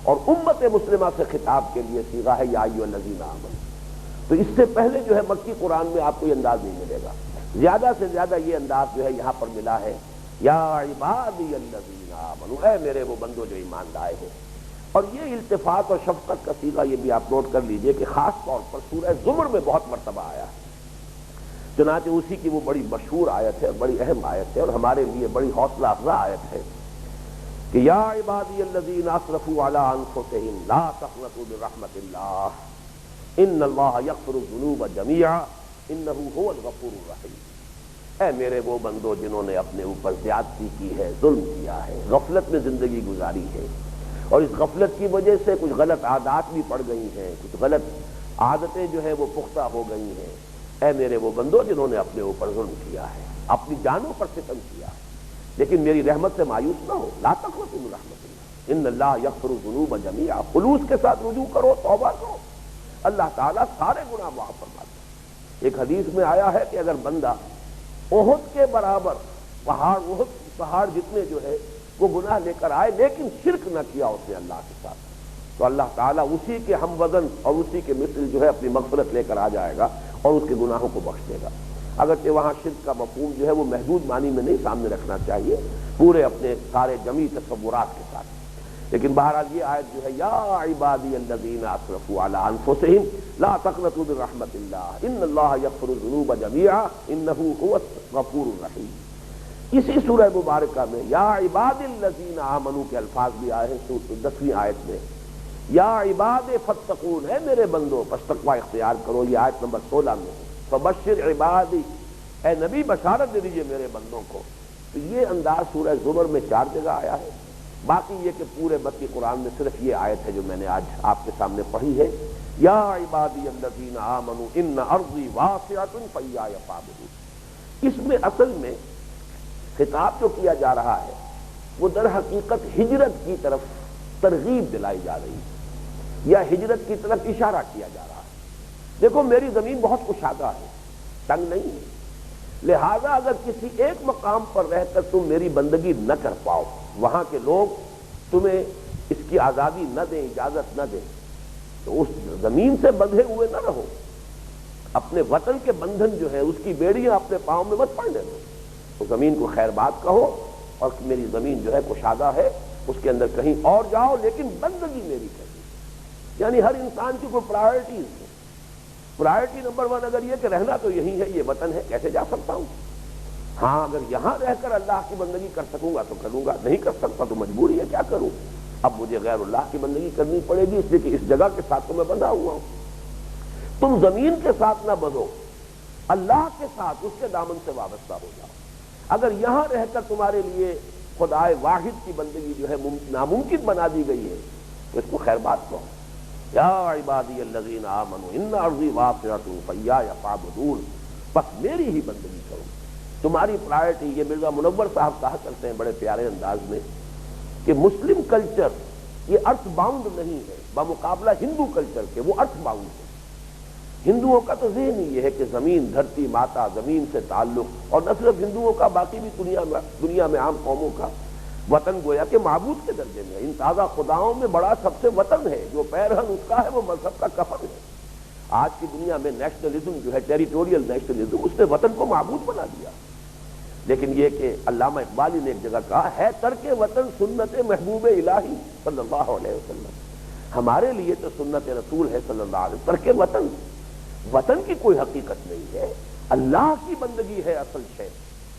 اور امت مسلمہ سے خطاب کے لیے صیغہ ہے یا ایھا الذین آمنوا۔ تو اس سے پہلے جو ہے مکی قرآن میں آپ کو یہ انداز نہیں ملے گا، زیادہ سے زیادہ یہ انداز جو ہے یہاں پر ملا ہے، یا عبادی الذین آمنوا، اے میرے وہ بندو جو ایمان لائے ہو۔ اور یہ التفات اور شفقت کا صیغہ یہ بھی آپ نوٹ کر لیجئے کہ خاص طور پر سورہ زمر میں بہت مرتبہ آیا ہے، چنانچہ اسی کی وہ بڑی مشہور آیت ہے، بڑی اہم آیت ہے، اور ہمارے لیے بڑی حوصلہ افزا آیت ہے کہ یا عبادی الذین اسرفوا علی انفسہم لا تقنطوا من رحمۃ اللہ ان اللہ یغفر الذنوب جميعا انہ هو الغفور الرحیم، اے میرے وہ بندو جنہوں نے اپنے اوپر زیادتی کی ہے، ظلم کیا ہے، غفلت میں زندگی گزاری ہے، اور اس غفلت کی وجہ سے کچھ غلط عادات بھی پڑ گئی ہیں، کچھ غلط عادتیں جو ہے وہ پختہ ہو گئی ہیں، اے میرے وہ بندو جنہوں نے اپنے اوپر ظلم کیا ہے، اپنی جانوں پر ستم کیا ہے، لیکن میری رحمت سے مایوس نہ ہو، لا تقنطوا من رحمۃ اللہ ان اللہ یغفر الذنوب جميعا، خلوص کے ساتھ رجوع کرو، توبہ کرو، اللہ تعالیٰ سارے گناہ معاف فرماتا ہے۔ ایک حدیث میں آیا ہے کہ اگر بندہ احد کے برابر پہاڑ جتنے جو ہے وہ گناہ لے کر آئے لیکن شرک نہ کیا اس نے اللہ کے ساتھ، تو اللہ تعالیٰ اسی کے ہم وزن اور اسی کے مثل جو ہے اپنی مغفرت لے کر آ جائے گا اور اس کے گناہوں کو بخش دے گا۔ اگرچہ وہاں شرک کا مفہوم جو ہے وہ محدود معنی میں نہیں سامنے رکھنا چاہیے، پورے اپنے سارے جمی تصورات کے ساتھ، لیکن بہرحال یہ آیت جو ہے یا عبادی الذین اسرفوا علی انفسہم لا تقنطوا من رحمۃ اللہ ان اللہ یغفر الذنوب جميعا انہ هو الغفور الرحیم۔ اسی سورہ مبارکہ میں یا عباد الذین آمنوا کے الفاظ بھی آئے ہیں 10ویں آیت میں، یا عباد فاتقون، ہے میرے بندو پس تقوی اختیار کرو، یہ آیت نمبر 16 میں ہے، فبشر عبادی، اے نبی بشارت دے دیجئے میرے بندوں کو۔ تو یہ انداز سورہ زمر میں 4 جگہ آیا ہے، باقی یہ کہ پورے مکی قرآن میں صرف یہ آیت ہے جو میں نے آج آپ کے سامنے پڑھی ہے، یا عبادی الذین آمنوا ان ارضی واسعۃ فایای فاعبدون۔ اس میں اصل میں خطاب جو کیا جا رہا ہے وہ در حقیقت ہجرت کی طرف ترغیب دلائی جا رہی ہے، یا ہجرت کی طرف اشارہ کیا جا رہا ہے۔ دیکھو میری زمین بہت کشادہ ہے، تنگ نہیں ہے، لہذا اگر کسی ایک مقام پر رہ کر تم میری بندگی نہ کر پاؤ، وہاں کے لوگ تمہیں اس کی آزادی نہ دیں، اجازت نہ دیں، تو اس زمین سے بندھے ہوئے نہ رہو، اپنے وطن کے بندھن جو ہے اس کی بیڑیاں اپنے پاؤں میں مت پڑنے دو، تو زمین کو خیر بات کہو اور میری زمین جو ہے کشادہ ہے، اس کے اندر کہیں اور جاؤ لیکن بندگی میری کرنی۔ یعنی ہر انسان کی کوئی پرائرٹیز ہے، پرائرٹی نمبر 1 اگر یہ کہ رہنا تو یہی ہے، یہ وطن ہے، کیسے جا سکتا ہوں؟ ہاں اگر یہاں رہ کر اللہ کی بندگی کر سکوں گا تو کروں گا، نہیں کر سکتا تو مجبوری ہے، کیا کروں؟ اب مجھے غیر اللہ کی بندگی کرنی پڑے گی، اس لیے کہ اس جگہ کے ساتھ تو میں بندھا ہوا ہوں۔ تم زمین کے ساتھ نہ بندھو، اللہ کے ساتھ، اس کے دامن سے وابستہ ہو جاؤ۔ اگر یہاں رہ کر تمہارے لیے خدائے واحد کی بندگی جو ہے ناممکن بنا دی گئی ہے، تو اس کو خیر بات کہو۔ یا عبادی الذین آمنوا ان ارضی واسعۃ فایایا فاعبدون، بس میری ہی بندگی کرو۔ تمہاری پرائرٹی، یہ مرزا منور صاحب کہا کرتے ہیں بڑے پیارے انداز میں کہ مسلم کلچر یہ ارتھ باؤنڈ نہیں ہے بمقابلہ ہندو کلچر کے، وہ ارتھ باؤنڈ ہے۔ ہندوؤں کا تو ذہن ہی یہ ہے کہ زمین، دھرتی، ماتا، زمین سے تعلق، اور نہ صرف ہندوؤں کا، باقی بھی دنیا میں عام قوموں کا وطن گویا کہ معبود کے درجے میں ہے۔ ان تازہ خداؤں میں بڑا سب سے وطن ہے، جو پیرہن اس کا ہے وہ مذہب کا کفن ہے۔ آج کی دنیا میں نیشنلزم جو ہے، ٹیریٹوریل نیشنلزم، اس نے وطن کو معبود بنا دیا۔ لیکن یہ کہ علامہ اقبال نے ایک جگہ کہا ہے، ترک وطن سنت محبوب الہی صلی اللہ علیہ وسلم، ہمارے لیے تو سنت رسول ہے صلی اللہ علیہ وسلم۔ ترک وطن، وطن کی کوئی حقیقت نہیں ہے، اللہ کی بندگی ہے اصل شے۔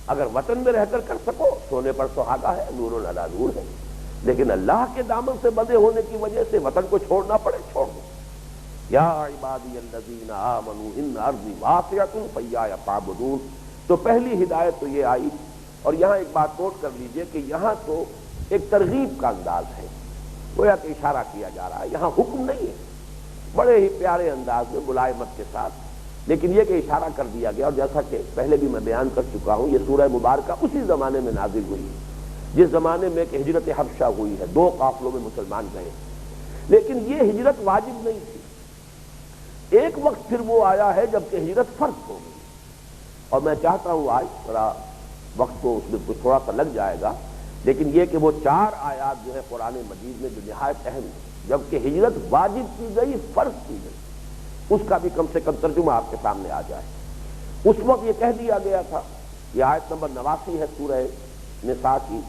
اگر وطن میں رہ کر سکو، سونے پر سہاگا ہے، نور علی نور ہے، لیکن اللہ کے دامن سے بندھے ہونے کی وجہ سے وطن کو چھوڑنا پڑے، چھوڑ دو۔ یا عبادی الذین آمنوا ان ارضی واسعۃ فایایا فاعبدون۔ تو پہلی ہدایت تو یہ آئی، اور یہاں ایک بات نوٹ کر لیجئے کہ یہاں تو ایک ترغیب کا انداز ہے، گویا کہ اشارہ کیا جا رہا ہے، یہاں حکم نہیں ہے، بڑے ہی پیارے انداز میں ملائمت کے ساتھ، لیکن یہ کہ اشارہ کر دیا گیا۔ اور جیسا کہ پہلے بھی میں بیان کر چکا ہوں، یہ سورہ مبارکہ اسی زمانے میں نازل ہوئی ہے جس زمانے میں کہ ہجرت حبشہ ہوئی ہے، 2 قافلوں میں مسلمان گئے، لیکن یہ ہجرت واجب نہیں تھی۔ ایک وقت پھر وہ آیا ہے جب کہ ہجرت فرض ہو گئی، اور میں چاہتا ہوں آج ذرا وقت کو اس میں کچھ تھوڑا سا لگ جائے گا، لیکن یہ کہ وہ 4 آیات جو ہے قرآن مجید میں جو نہایت اہم ہے، جبکہ ہجرت واجب کی گئی، فرض کی گئی، اس کا بھی کم سے کم ترجمہ آپ کے سامنے آ جائے۔ اس وقت یہ کہہ دیا گیا تھا، یہ آیت نمبر 89 ہے سورہ نساء کی،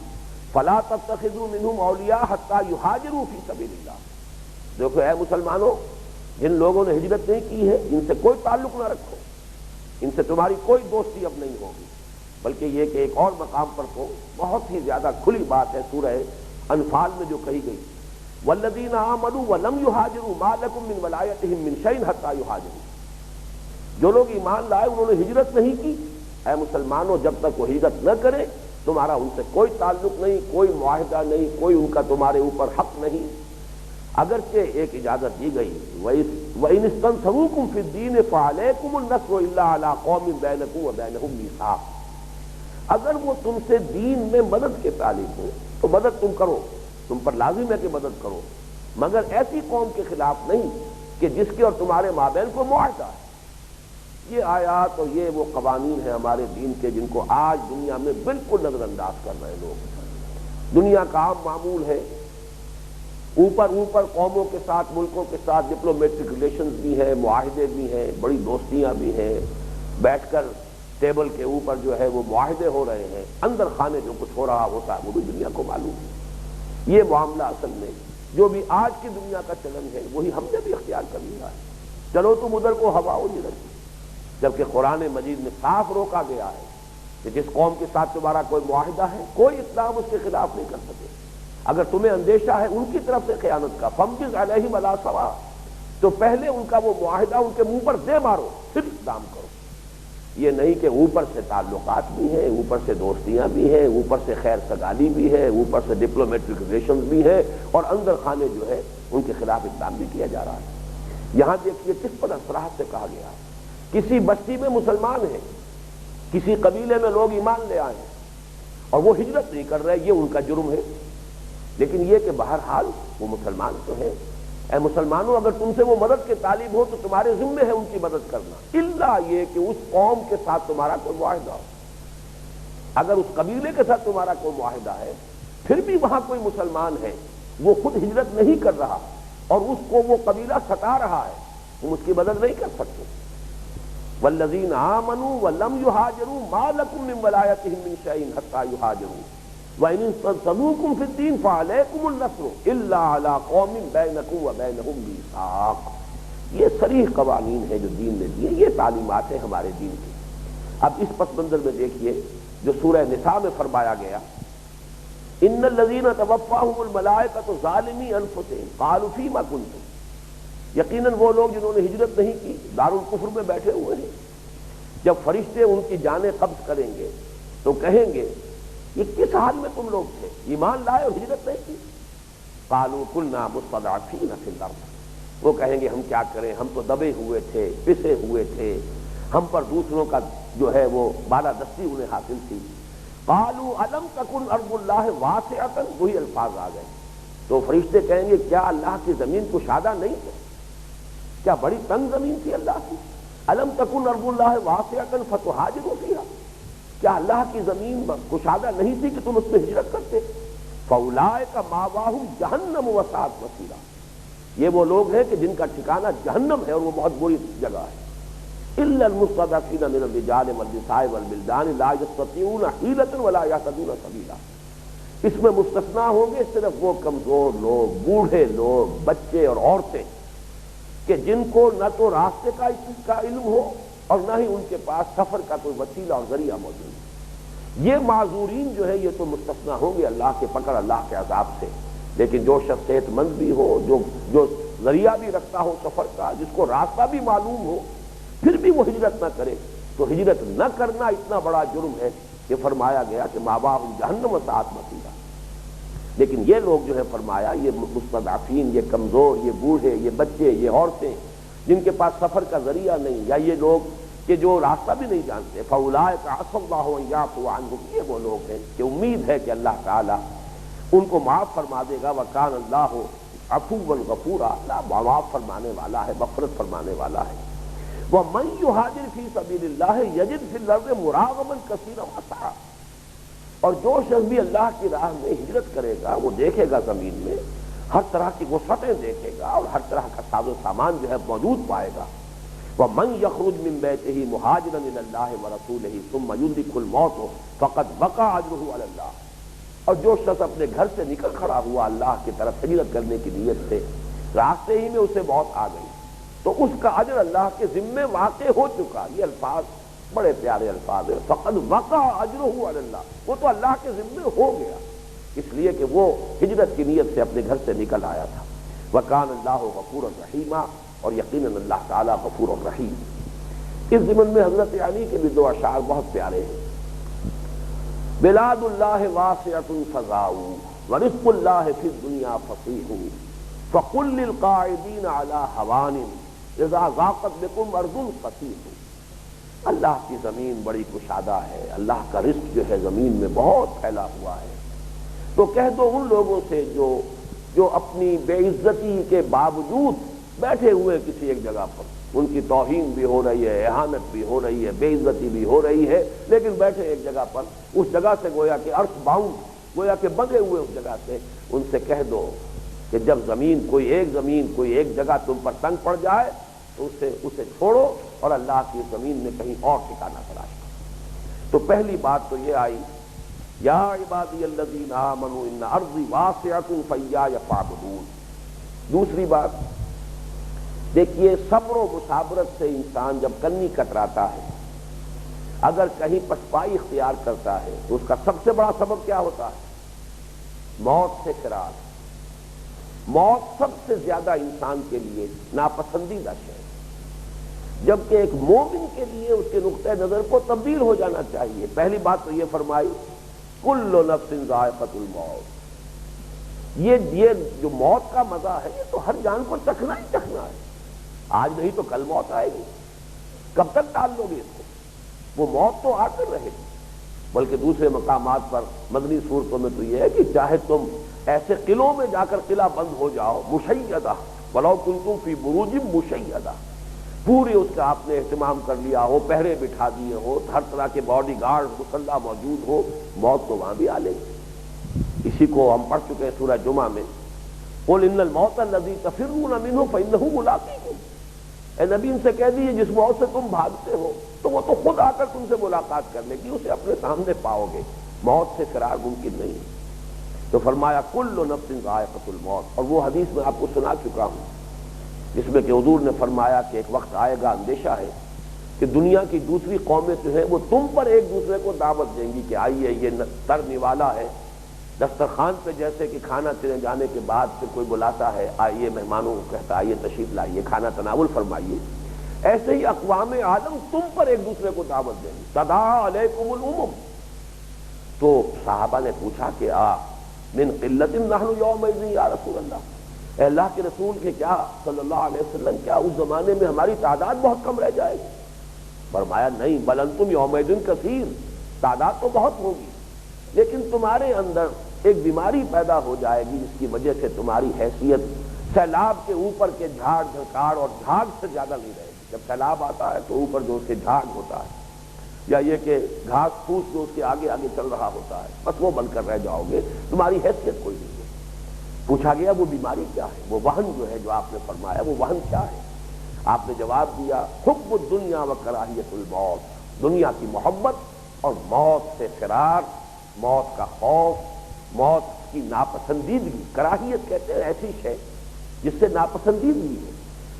فَلَا تَتَّخِذُوا مِنْهُمْ أَوْلِيَاءَ حَتَّى يُهَاجِرُوا فِي سَبِيلِ اللَّهِ۔ دیکھو اے مسلمانوں، جن لوگوں نے ہجرت نہیں کی ہے ان سے کوئی تعلق نہ رکھو، ان سے تمہاری کوئی دوستی اب نہیں ہوگی، بلکہ یہ کہ ایک اور مقام پر تو بہت ہی زیادہ کھلی بات ہے سورہ انفال میں جو کہی گئی، والذین آمنوا ولم یہاجروا ما لکم من ولایتہم من شیء حتی یہاجروا۔ جو لوگ ایمان لائے انہوں نے ہجرت نہیں کی، اے مسلمانوں جب تک وہ ہجرت نہ کرے تمہارا ان سے کوئی تعلق نہیں، کوئی معاہدہ نہیں، کوئی ان کا تمہارے اوپر حق نہیں۔ اگرچہ ایک اجازت دی گئی، وَإِنِ اسْتَنْصَرُوكُمْ فِي الدِّينِ فَعَلَيْكُمُ النَّصْرُ إِلَّا عَلَىٰ قَوْمٍ بَيْنَكُمْ وَبَيْنَهُمْ مِيثَاقٌ۔ اگر وہ تم سے دین میں مدد کے طالب ہو تو مدد تم کرو، تم پر لازم ہے کہ مدد کرو، مگر ایسی قوم کے خلاف نہیں کہ جس کے اور تمہارے مابین کو معاہدہ ہے۔ یہ آیات اور یہ وہ قوانین ہیں ہمارے دین کے جن کو آج دنیا میں بالکل نظر انداز کر رہے لوگ۔ دنیا کا عام معمول ہے، اوپر قوموں کے ساتھ، ملکوں کے ساتھ ڈپلومیٹک ریلیشنز بھی ہیں، معاہدے بھی ہیں، بڑی دوستیاں بھی ہیں، بیٹھ کر ٹیبل کے اوپر جو ہے وہ معاہدے ہو رہے ہیں، اندر خانے جو کچھ ہو رہا ہوتا ہے وہ بھی دنیا کو معلوم ہے۔ یہ معاملہ اصل میں جو بھی آج کی دنیا کا چلن ہے وہی ہم نے بھی اختیار کر لیا ہے، چلو تم ادھر کو ہوا ہو ادھر، جبکہ قرآن مجید میں صاف روکا گیا ہے کہ جس قوم کے ساتھ تمہارا کوئی معاہدہ ہے کوئی اسلام اس کے خلاف نہیں کر سکے۔ اگر تمہیں اندیشہ ہے ان کی طرف سے خیانت کا، فَامْبِزْ عَلَيْهِمْ عَلَىٰ سَوَاءٍ، تو پہلے ان کا وہ معاہدہ ان کے منہ پر دے مارو، پھر اسلام کرو۔ یہ نہیں کہ اوپر سے تعلقات بھی ہیں، اوپر سے دوستیاں بھی ہیں، اوپر سے خیر سگالی بھی ہے، اوپر سے ڈپلومیٹک ریلیشنز بھی ہیں، اور اندر خانے جو ہے ان کے خلاف اقدام بھی کیا جا رہا ہے۔ یہاں دیکھیے کس پر صراحت سے کہا گیا ہے، کسی بستی میں مسلمان ہیں، کسی قبیلے میں لوگ ایمان لے آئے ہیں اور وہ ہجرت نہیں کر رہے، یہ ان کا جرم ہے، لیکن یہ کہ بہرحال وہ مسلمان تو ہیں۔ اے مسلمانوں اگر تم سے وہ مدد کے طالب ہو تو تمہارے ذمے ہے ان کی مدد کرنا، الا یہ کہ اس قوم کے ساتھ تمہارا کوئی معاہدہ ہو۔ اگر اس قبیلے کے ساتھ تمہارا کوئی معاہدہ ہے، پھر بھی وہاں کوئی مسلمان ہے، وہ خود ہجرت نہیں کر رہا اور اس کو وہ قبیلہ ستا رہا ہے، تم اس کی مدد نہیں کر سکتے۔ والذین آمنوا ولم یہاجروا ما لکم من ولایتہم من شیء حتی یہاجروا وَإِنِ اسْتَنصَرُوكُمْ فِي الدِّينِ فَعَلَيْكُمُ النَّصْرُ إِلَّا عَلَىٰ قَوْمٍ بَيْنَكُمْ وَبَيْنَهُمْ مِيثَاقٌ۔ یہ صریح قوانین ہیں جو دین نے دیے، یہ تعلیمات ہیں ہمارے دین کی۔ اب اس پس منظر میں دیکھیے جو سورہ نساء میں فرمایا گیا، إِنَّ الَّذِينَ تَوَفَّاهُمُ الْمَلَائِكَةُ ظَالِمِي أَنفُسِهِمْ قَالُوا فِيمَا كُنتُمْ۔ یقیناً وہ لوگ جنہوں نے ہجرت نہیں کی دارالکفر میں بیٹھے ہوئے ہیں، جب فرشتے ان کی جانیں قبض کریں گے تو کہیں گے یہ کس حال میں تم لوگ تھے؟ ایمان لائے اور ہجرت نہیں کی؟ قالوا كنا مستضعفين في الارض، وہ کہیں گے ہم کیا کریں، ہم تو دبے ہوئے تھے، پسے ہوئے تھے، ہم پر دوسروں کا جو ہے وہ بالادستی انہیں حاصل تھی۔ قالوا الم تكن ارض اللہ واسعۃ، وہی الفاظ آ گئے۔ تو فرشتے کہیں گے کیا اللہ کی زمین کشادہ نہیں ہے؟ کیا بڑی تنگ زمین تھی اللہ کی؟ الم تکن ارض اللہ واسعۃ فتہاجروا فیہا، کیا اللہ کی زمین کشادہ نہیں تھی کہ تم اس میں ہجرت کرتے؟ فاولئک مأواہم جہنم وساءت مصیرا، یہ وہ لوگ ہیں کہ جن کا ٹھکانہ جہنم ہے اور وہ بہت بری جگہ ہے۔ الا المستضعفین من الرجال والنساء والولدان لا یستطیعون حیلۃ ولا یہتدون سبیلا، اس میں مستثنیٰ ہوں گے صرف وہ کمزور لوگ، بوڑھے لوگ، بچے اور عورتیں کہ جن کو نہ تو راستے کا علم ہو اور نہ ہی ان کے پاس سفر کا کوئی وسیلہ اور ذریعہ موجود ہے۔ یہ معذورین جو ہے یہ تو مستثنیٰ ہوں گے اللہ کے پکڑ، اللہ کے عذاب سے۔ لیکن جو شخص صحت مند بھی ہو، جو ذریعہ بھی رکھتا ہو سفر کا، جس کو راستہ بھی معلوم ہو، پھر بھی وہ ہجرت نہ کرے، تو ہجرت نہ کرنا اتنا بڑا جرم ہے کہ فرمایا گیا کہ مأواہم جہنم وساءت مصیرا۔ لیکن یہ لوگ جو ہے فرمایا یہ مستضعفین، یہ کمزور، یہ بوڑھے، یہ بچے، یہ عورتیں جن کے پاس سفر کا ذریعہ نہیں، یا یہ لوگ کہ جو راستہ بھی نہیں جانتے، فاولئک عسى اللہ ان یعفو عنہم، یہ وہ لوگ ہیں کہ امید ہے کہ اللہ تعالیٰ ان کو معاف فرما دے گا۔ وکان اللہ عفوا غفورا، اللہ معاف فرمانے والا ہے، مغفرت فرمانے والا ہے۔ ومن یہاجر فی سبیل اللہ یجد فی الارض مراغما کثیرا وسعا، اور جو شخص بھی اللہ کی راہ میں ہجرت کرے گا وہ دیکھے گا زمین میں ہر طرح کی وسعتیں دیکھے گا اور ہر طرح کا ساز و سامان جو ہے موجود پائے گا۔ وَمَن يَخْرُجْ مِن بَيْتِهِ مُهَاجِرًا إِلَى اللَّهِ وَرَسُولِهِ ثُمَّ يُدْرِكْهُ الْمَوْتُ فَقَدْ وَقَعَ أَجْرُهُ عَلَى اللَّهِ، اور جو شخص اپنے گھر سے نکل کھڑا ہوا اللہ کی طرف ہجرت کرنے کی نیت سے، راستے ہی میں اسے موت آ گئی، تو اس کا اجر اللہ کے ذمے واقع ہو چکا۔ یہ الفاظ بڑے پیارے الفاظ ہیں، فقد وقع اجرہ علی اللہ، وہ تو اللہ کے ذمے ہو گیا، اس لیے کہ وہ ہجرت کی نیت سے اپنے گھر سے نکل آیا تھا۔ وکان اللہ غفورا رحیما، اور یقیناً اللہ تعالیٰ غفور الرحیم۔ اس ضمن میں حضرت علی کے بھی دو اشعار بہت پیارے ہیں۔ بلاد اللہ واسعۃ فضاء ورزق اللہ فی الدنیا فصیح فقل للقاعدین علی ہوان اذا ضاقت بکم ارض فصیح، اللہ کی زمین بڑی کشادہ ہے، اللہ کا رزق جو ہے زمین میں بہت پھیلا ہوا ہے، تو کہہ دو ان لوگوں سے جو اپنی بے عزتی کے باوجود بیٹھے ہوئے کسی ایک جگہ پر، ان کی توہین بھی ہو رہی ہے، اہانت بھی ہو رہی ہے، بے عزتی بھی ہو رہی ہے، لیکن بیٹھے ایک جگہ پر، اس جگہ سے گویا کہ ارتھ باؤنڈ، گویا کہ بندھے ہوئے اس جگہ سے، ان سے کہہ دو کہ جب کوئی ایک جگہ تم پر تنگ پڑ جائے تو اسے چھوڑو اور اللہ کی زمین میں کہیں اور ٹھکانہ تلاش کرو۔ تو پہلی بات تو یہ آئی یا عبادی الذین آمنوا ان ارضی واسعۃ فایایا فاعبدون۔ دوسری بات دیکھیے، صبر و مصابرت سے انسان جب کنی کتراتا ہے، اگر کہیں پسپائی اختیار کرتا ہے تو اس کا سب سے بڑا سبب کیا ہوتا ہے؟ موت سے فرار۔ موت سب سے زیادہ انسان کے لیے ناپسندیدہ شے، جبکہ ایک مومن کے لیے اس کے نقطۂ نظر کو تبدیل ہو جانا چاہیے۔ پہلی بات تو یہ فرمائی کل نفس ذائقۃ الموت، یہ جو موت کا مزہ ہے یہ تو ہر جان کو چکھنا ہی چکھنا ہے، آج نہیں تو کل موت آئے گی، کب تک ٹال لو گے اس کو؟ وہ موت تو آ کر رہے گی۔ بلکہ دوسرے مقامات پر مدنی صورتوں میں تو یہ ہے کہ چاہے تم ایسے قلعوں میں جا کر قلعہ بند ہو جاؤ، مشیدہ ولو کنتم فی بروج مشیدہ، پورے اس کا آپ نے اہتمام کر لیا ہو، پہرے بٹھا دیے ہو، ہر طرح کے باڈی گارڈ مسلح موجود ہو، موت تو وہاں بھی آ لے گی۔ اسی کو ہم پڑھ چکے ہیں سورہ جمعہ میں، قل ان الموت الذی تفرون منہ فانہ ملاقیکم، اے نبی ان سے کہہ دیجیے جس موت سے تم بھاگتے ہو تو وہ تو خود آ کر تم سے ملاقات کر لے گی، اسے اپنے سامنے پاؤ گے، موت سے فرار ممکن نہیں۔ تو فرمایا کل نفس ذائقۃ الموت، اور وہ حدیث میں آپ کو سنا چکا ہوں جس میں کہ حضور نے فرمایا کہ ایک وقت آئے گا، اندیشہ ہے کہ دنیا کی دوسری قومیں جو ہیں وہ تم پر ایک دوسرے کو دعوت دیں گی کہ آئیے یہ تر نوالا ہے، دسترخوان پہ جیسے کہ کھانا چلے جانے کے بعد پھر کوئی بلاتا ہے آئیے، مہمانوں کو کہتا آئیے تشریف لائیے، کھانا تناول فرمائیے، ایسے ہی اقوام عالم تم پر ایک دوسرے کو دعوت دیں گی۔ تداعی علیکم الامم، تو صحابہ نے پوچھا کہ من قلت نحن یومئذ یا رسول اللہ، اے اللہ کے رسول کے کیا صلی اللہ علیہ وسلم کیا اس زمانے میں ہماری تعداد بہت کم رہ جائے گی؟ فرمایا نہیں، بل انتم یومئذ کثیر، تعداد تو بہت ہوگی لیکن تمہارے اندر ایک بیماری پیدا ہو جائے گی جس کی وجہ سے تمہاری حیثیت سیلاب کے اوپر کے جھاڑ جھنکاڑ اور جھاگ سے زیادہ نہیں رہے گی۔ جب سیلاب آتا ہے تو اوپر جو اس کے جھاگ ہوتا ہے یا یہ کہ گھاس پھوس جو اس کے آگے آگے چل رہا ہوتا ہے، بس وہ بن کر رہ جاؤ گے، تمہاری حیثیت کوئی نہیں ہے۔ پوچھا گیا وہ بیماری کیا ہے، وہ وہن جو ہے جو آپ نے فرمایا وہ وہن کیا ہے؟ آپ نے جواب دیا حب الدنیا و کراہیت الموت، دنیا کی محبت اور موت سے فرار، موت کا خوف، موت کی ناپسندیدگی۔ کراہیت کہتے ہیں ایسی شے جس سے ناپسندیدگی ہے،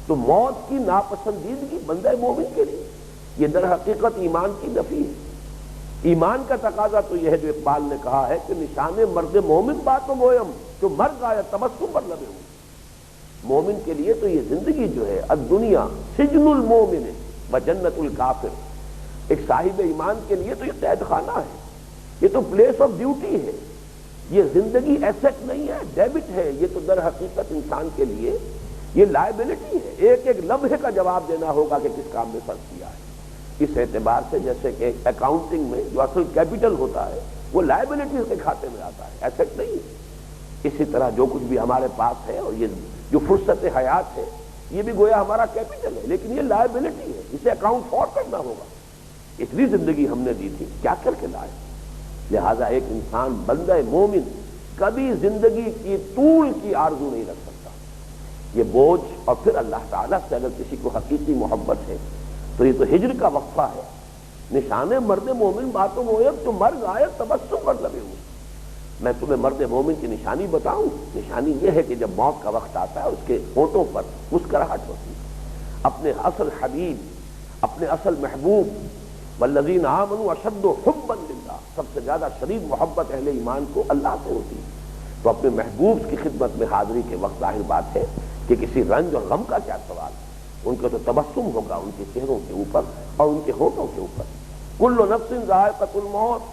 تو موت کی ناپسندیدگی بندہ مومن کے لیے یہ در حقیقت ایمان کی نفی ہے۔ ایمان کا تقاضا تو یہ ہے جو اقبال نے کہا ہے کہ نشان مرد مومن باتوں مویم جو مر گایا تبسم پر لبے ہوئے۔ مومن کے لیے تو یہ زندگی جو ہے الدنیا سجن المومن و جنت الکافر، ایک صاحب ایمان کے لیے تو یہ قید خانہ ہے، یہ تو پلیس آف ڈیوٹی ہے، یہ زندگی ایسٹ نہیں ہے، ڈیبٹ ہے، یہ تو در حقیقت انسان کے لیے یہ لائبلٹی ہے، ایک ایک لمحے کا جواب دینا ہوگا کہ کس کام میں خرچ کیا ہے۔ اس اعتبار سے جیسے کہ اکاؤنٹنگ میں جو اصل کیپٹل ہوتا ہے وہ لائبلٹیز کے کھاتے میں آتا ہے، ایسٹ نہیں ہے۔ اسی طرح جو کچھ بھی ہمارے پاس ہے اور یہ جو فرصت حیات ہے یہ بھی گویا ہمارا کیپٹل ہے، لیکن یہ لائبلٹی ہے، اسے اکاؤنٹ فار کرنا ہوگا۔ اتنی زندگی ہم نے دی تھی، کیا کر کے لائے؟ لہذا ایک انسان بندہ مومن کبھی زندگی کی طول کی آرزو نہیں رکھ سکتا، یہ بوجھ۔ اور پھر اللہ تعالیٰ سے اگر کسی کو حقیقی محبت ہے تو یہ تو ہجر کا وقفہ ہے۔ نشان مرد مومن باتوں مویب تو مر گائے تبسم پر لگے ہوئے۔ میں تمہیں مرد مومن کی نشانی بتاؤں، نشانی یہ ہے کہ جب موت کا وقت آتا ہے اس کے ہونٹوں پر مسکراہٹ ہوتی ہے، اپنے اصل حبیب، اپنے اصل محبوب، والذین آمنوا اشد حبا للہ، سب سے زیادہ شدید محبت اہل ایمان کو اللہ سے ہوتی ہے۔ تو اپنے محبوب کی خدمت میں حاضری کے وقت ظاہر بات ہے کہ کسی رنج اور غم کا کیا سوال ہے، ان کا تو تبسم ہوگا ان کے چہروں کے اوپر اور ان کے ہونٹوں کے اوپر۔ کل نفس ذائقۃ الموت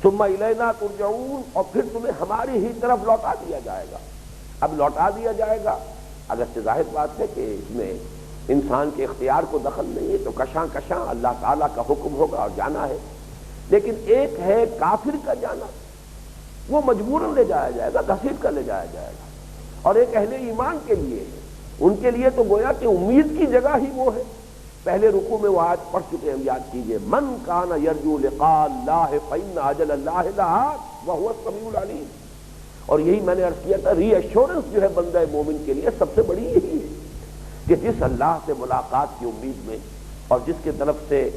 ثم الینا ترجعون، اور پھر تمہیں ہماری ہی طرف لوٹا دیا جائے گا۔ اب لوٹا دیا جائے گا، اگرچہ ظاہر بات ہے کہ اس میں انسان کے اختیار کو دخل نہیں ہے، تو کشاں کشاں اللہ تعالیٰ کا حکم ہوگا اور جانا ہے۔ لیکن ایک ہے کافر کا جانا، وہ مجبوراً لے جایا جائے گا، گھسیٹ کر لے جایا جائے گا، اور ایک اہل ایمان کے لیے ہے، ان کے لیے تو گویا کہ امید کی جگہ ہی وہ ہے۔ پہلے رکوع میں وہ آیت پڑھ چکے ہیں، یاد کیجئے، من کان یرجو لقاء اللہ فإن اجل اللہ لآت وہو السمیع العلیم۔ اور یہی میں نے عرض کیا تھا، ری ایشورنس جو ہے بندہ مومن کے لیے سب سے بڑی یہی ہے کہ جس اللہ سے ملاقات کی امید میں اور جس کی طرف سے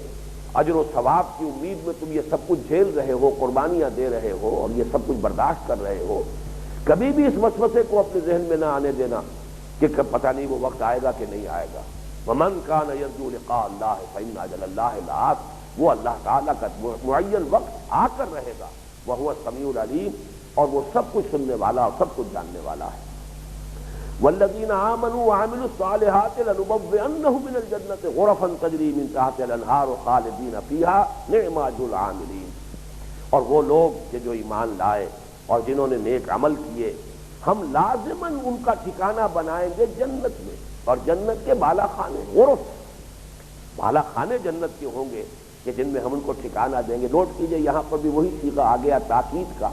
اجر و ثواب کی امید میں تم یہ سب کچھ جھیل رہے ہو، قربانیاں دے رہے ہو اور یہ سب کچھ برداشت کر رہے ہو، کبھی بھی اس وسوسے کو اپنے ذہن میں نہ آنے دینا کہ پتہ نہیں وہ وقت آئے گا کہ نہیں آئے گا۔ ومن کان یرجو لقاء اللہ فإن اجل اللہ لآت، وہ اللہ تعالیٰ کا معین وقت آ کر رہے گا، وہو السمیع العلیم، اور وہ سب کچھ سننے والا اور سب کچھ جاننے والا ہے۔ والذین آمنوا وعملوا الصالحات لنبوئنهم من الجنة غرفا تجری من تحتها الانہار خالدین فیہا نعم اجر العاملین۔ اور وہ لوگ کہ جو ایمان لائے اور جنہوں نے نیک عمل کیے، ہم لازماً ان کا ٹھکانہ بنائیں گے جنت میں، اور جنت کے بالا خانے، غرف، بالا خانے جنت کے ہوں گے کہ جن میں ہم ان کو ٹھکانہ دیں گے۔ نوٹ کیجئے یہاں پر بھی وہی صیغہ آ گیا تاکید کا،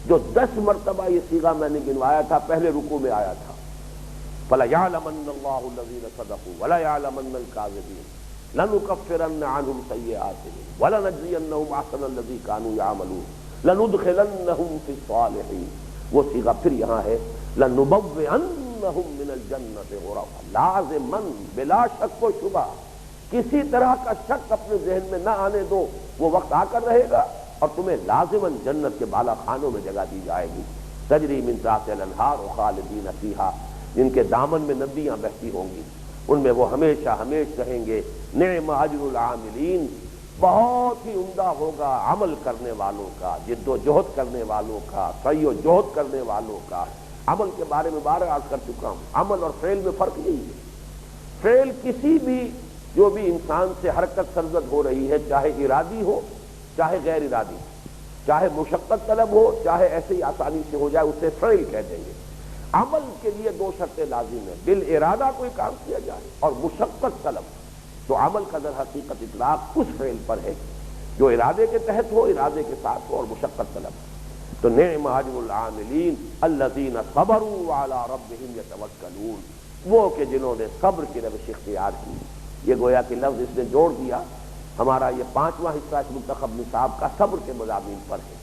جو 10 مرتبہ یہ صیغہ میں نے گنوایا تھا، پہلے رکوع میں آیا تھا، فَلَيَعْلَمَنَّ اللَّهُ الَّذِينَ صَدَقُوا وَلَيَعْلَمَنَّ الْكَاذِبِينَ لَنُكَفِّرَنَّ عَنْهُمْ سَيِّئَاتِهِمْ وَلَنَجْزِيَنَّهُمْ أَحْسَنَ الَّذِي كَانُوا يَعْمَلُونَ لَنُدْخِلَنَّهُمْ فِي الصَّالِحِينَ۔ وہ صیغہ پھر یہاں ہے لَنُبَوِّئَنَّهُمْ مِنَ الْجَنَّةِ غُرَفًا، لازماً بلا شک و شبہ، کسی طرح کا شک اپنے ذہن میں نہ آنے دو، وہ وقت آ کر رہے گا اور تمہیں لازماً جنت کے بالا خانوں میں جگہ دی جائے گی، تجری من تحتها الانہار خالدین فیہا، جن کے دامن میں ندیاں بہتی ہوں گی، ان میں وہ ہمیشہ ہمیشہ رہیں گے۔ نعم اجر العاملین، بہت ہی عمدہ ہوگا عمل کرنے والوں کا، جد و جہد کرنے والوں کا، سعی و جہد کرنے والوں کا۔ عمل کے بارے میں بار عرض کر چکا ہوں، عمل اور فعل میں فرق نہیں ہے۔ فعل کسی بھی جو بھی انسان سے حرکت سرزد ہو رہی ہے، چاہے ارادی ہو چاہے غیر ارادی، چاہے مشقت طلب ہو، چاہے ایسے ہی آسانی سے ہو جائے، اسے فعل کہہ دیں گے۔ عمل کے لیے دو شرطیں لازم ہیں، بالارادہ کوئی کام کیا جائے اور مشقت طلب۔ تو عمل کا در حقیقت اطلاق اس فعل پر ہے جو ارادے کے تحت ہو، ارادے کے ساتھ ہو اور مشقت طلب ہو۔ تو نعم اجر العاملین الذین صبروا وعلی ربہم یتوکلون، وہ کہ جنہوں نے صبر کی روش اختیار کی۔ یہ گویا کہ لفظ اس نے جوڑ دیا، ہمارا یہ پانچواں حصہ اس منتخب نصاب کا صبر کے مضامین پر ہے۔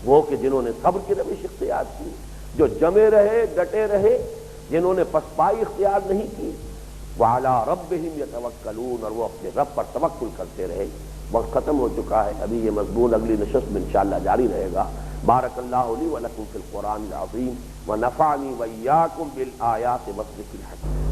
وہ کہ جنہوں نے صبر کی روش اختیار کی، جو جمے رہے، ڈٹے رہے، جنہوں نے پسپائی اختیار نہیں کی، وعلی ربہم یتوکلون، اور وہ اپنے رب پر توکل کرتے رہے۔ وقت ختم ہو چکا ہے، ابھی یہ مضمون اگلی نشست میں انشاءاللہ جاری رہے گا۔ بارک اللہ لی ولکم فی القرآن العظیم ونفعنی وإیاکم بالآیات والذکر الحکیم۔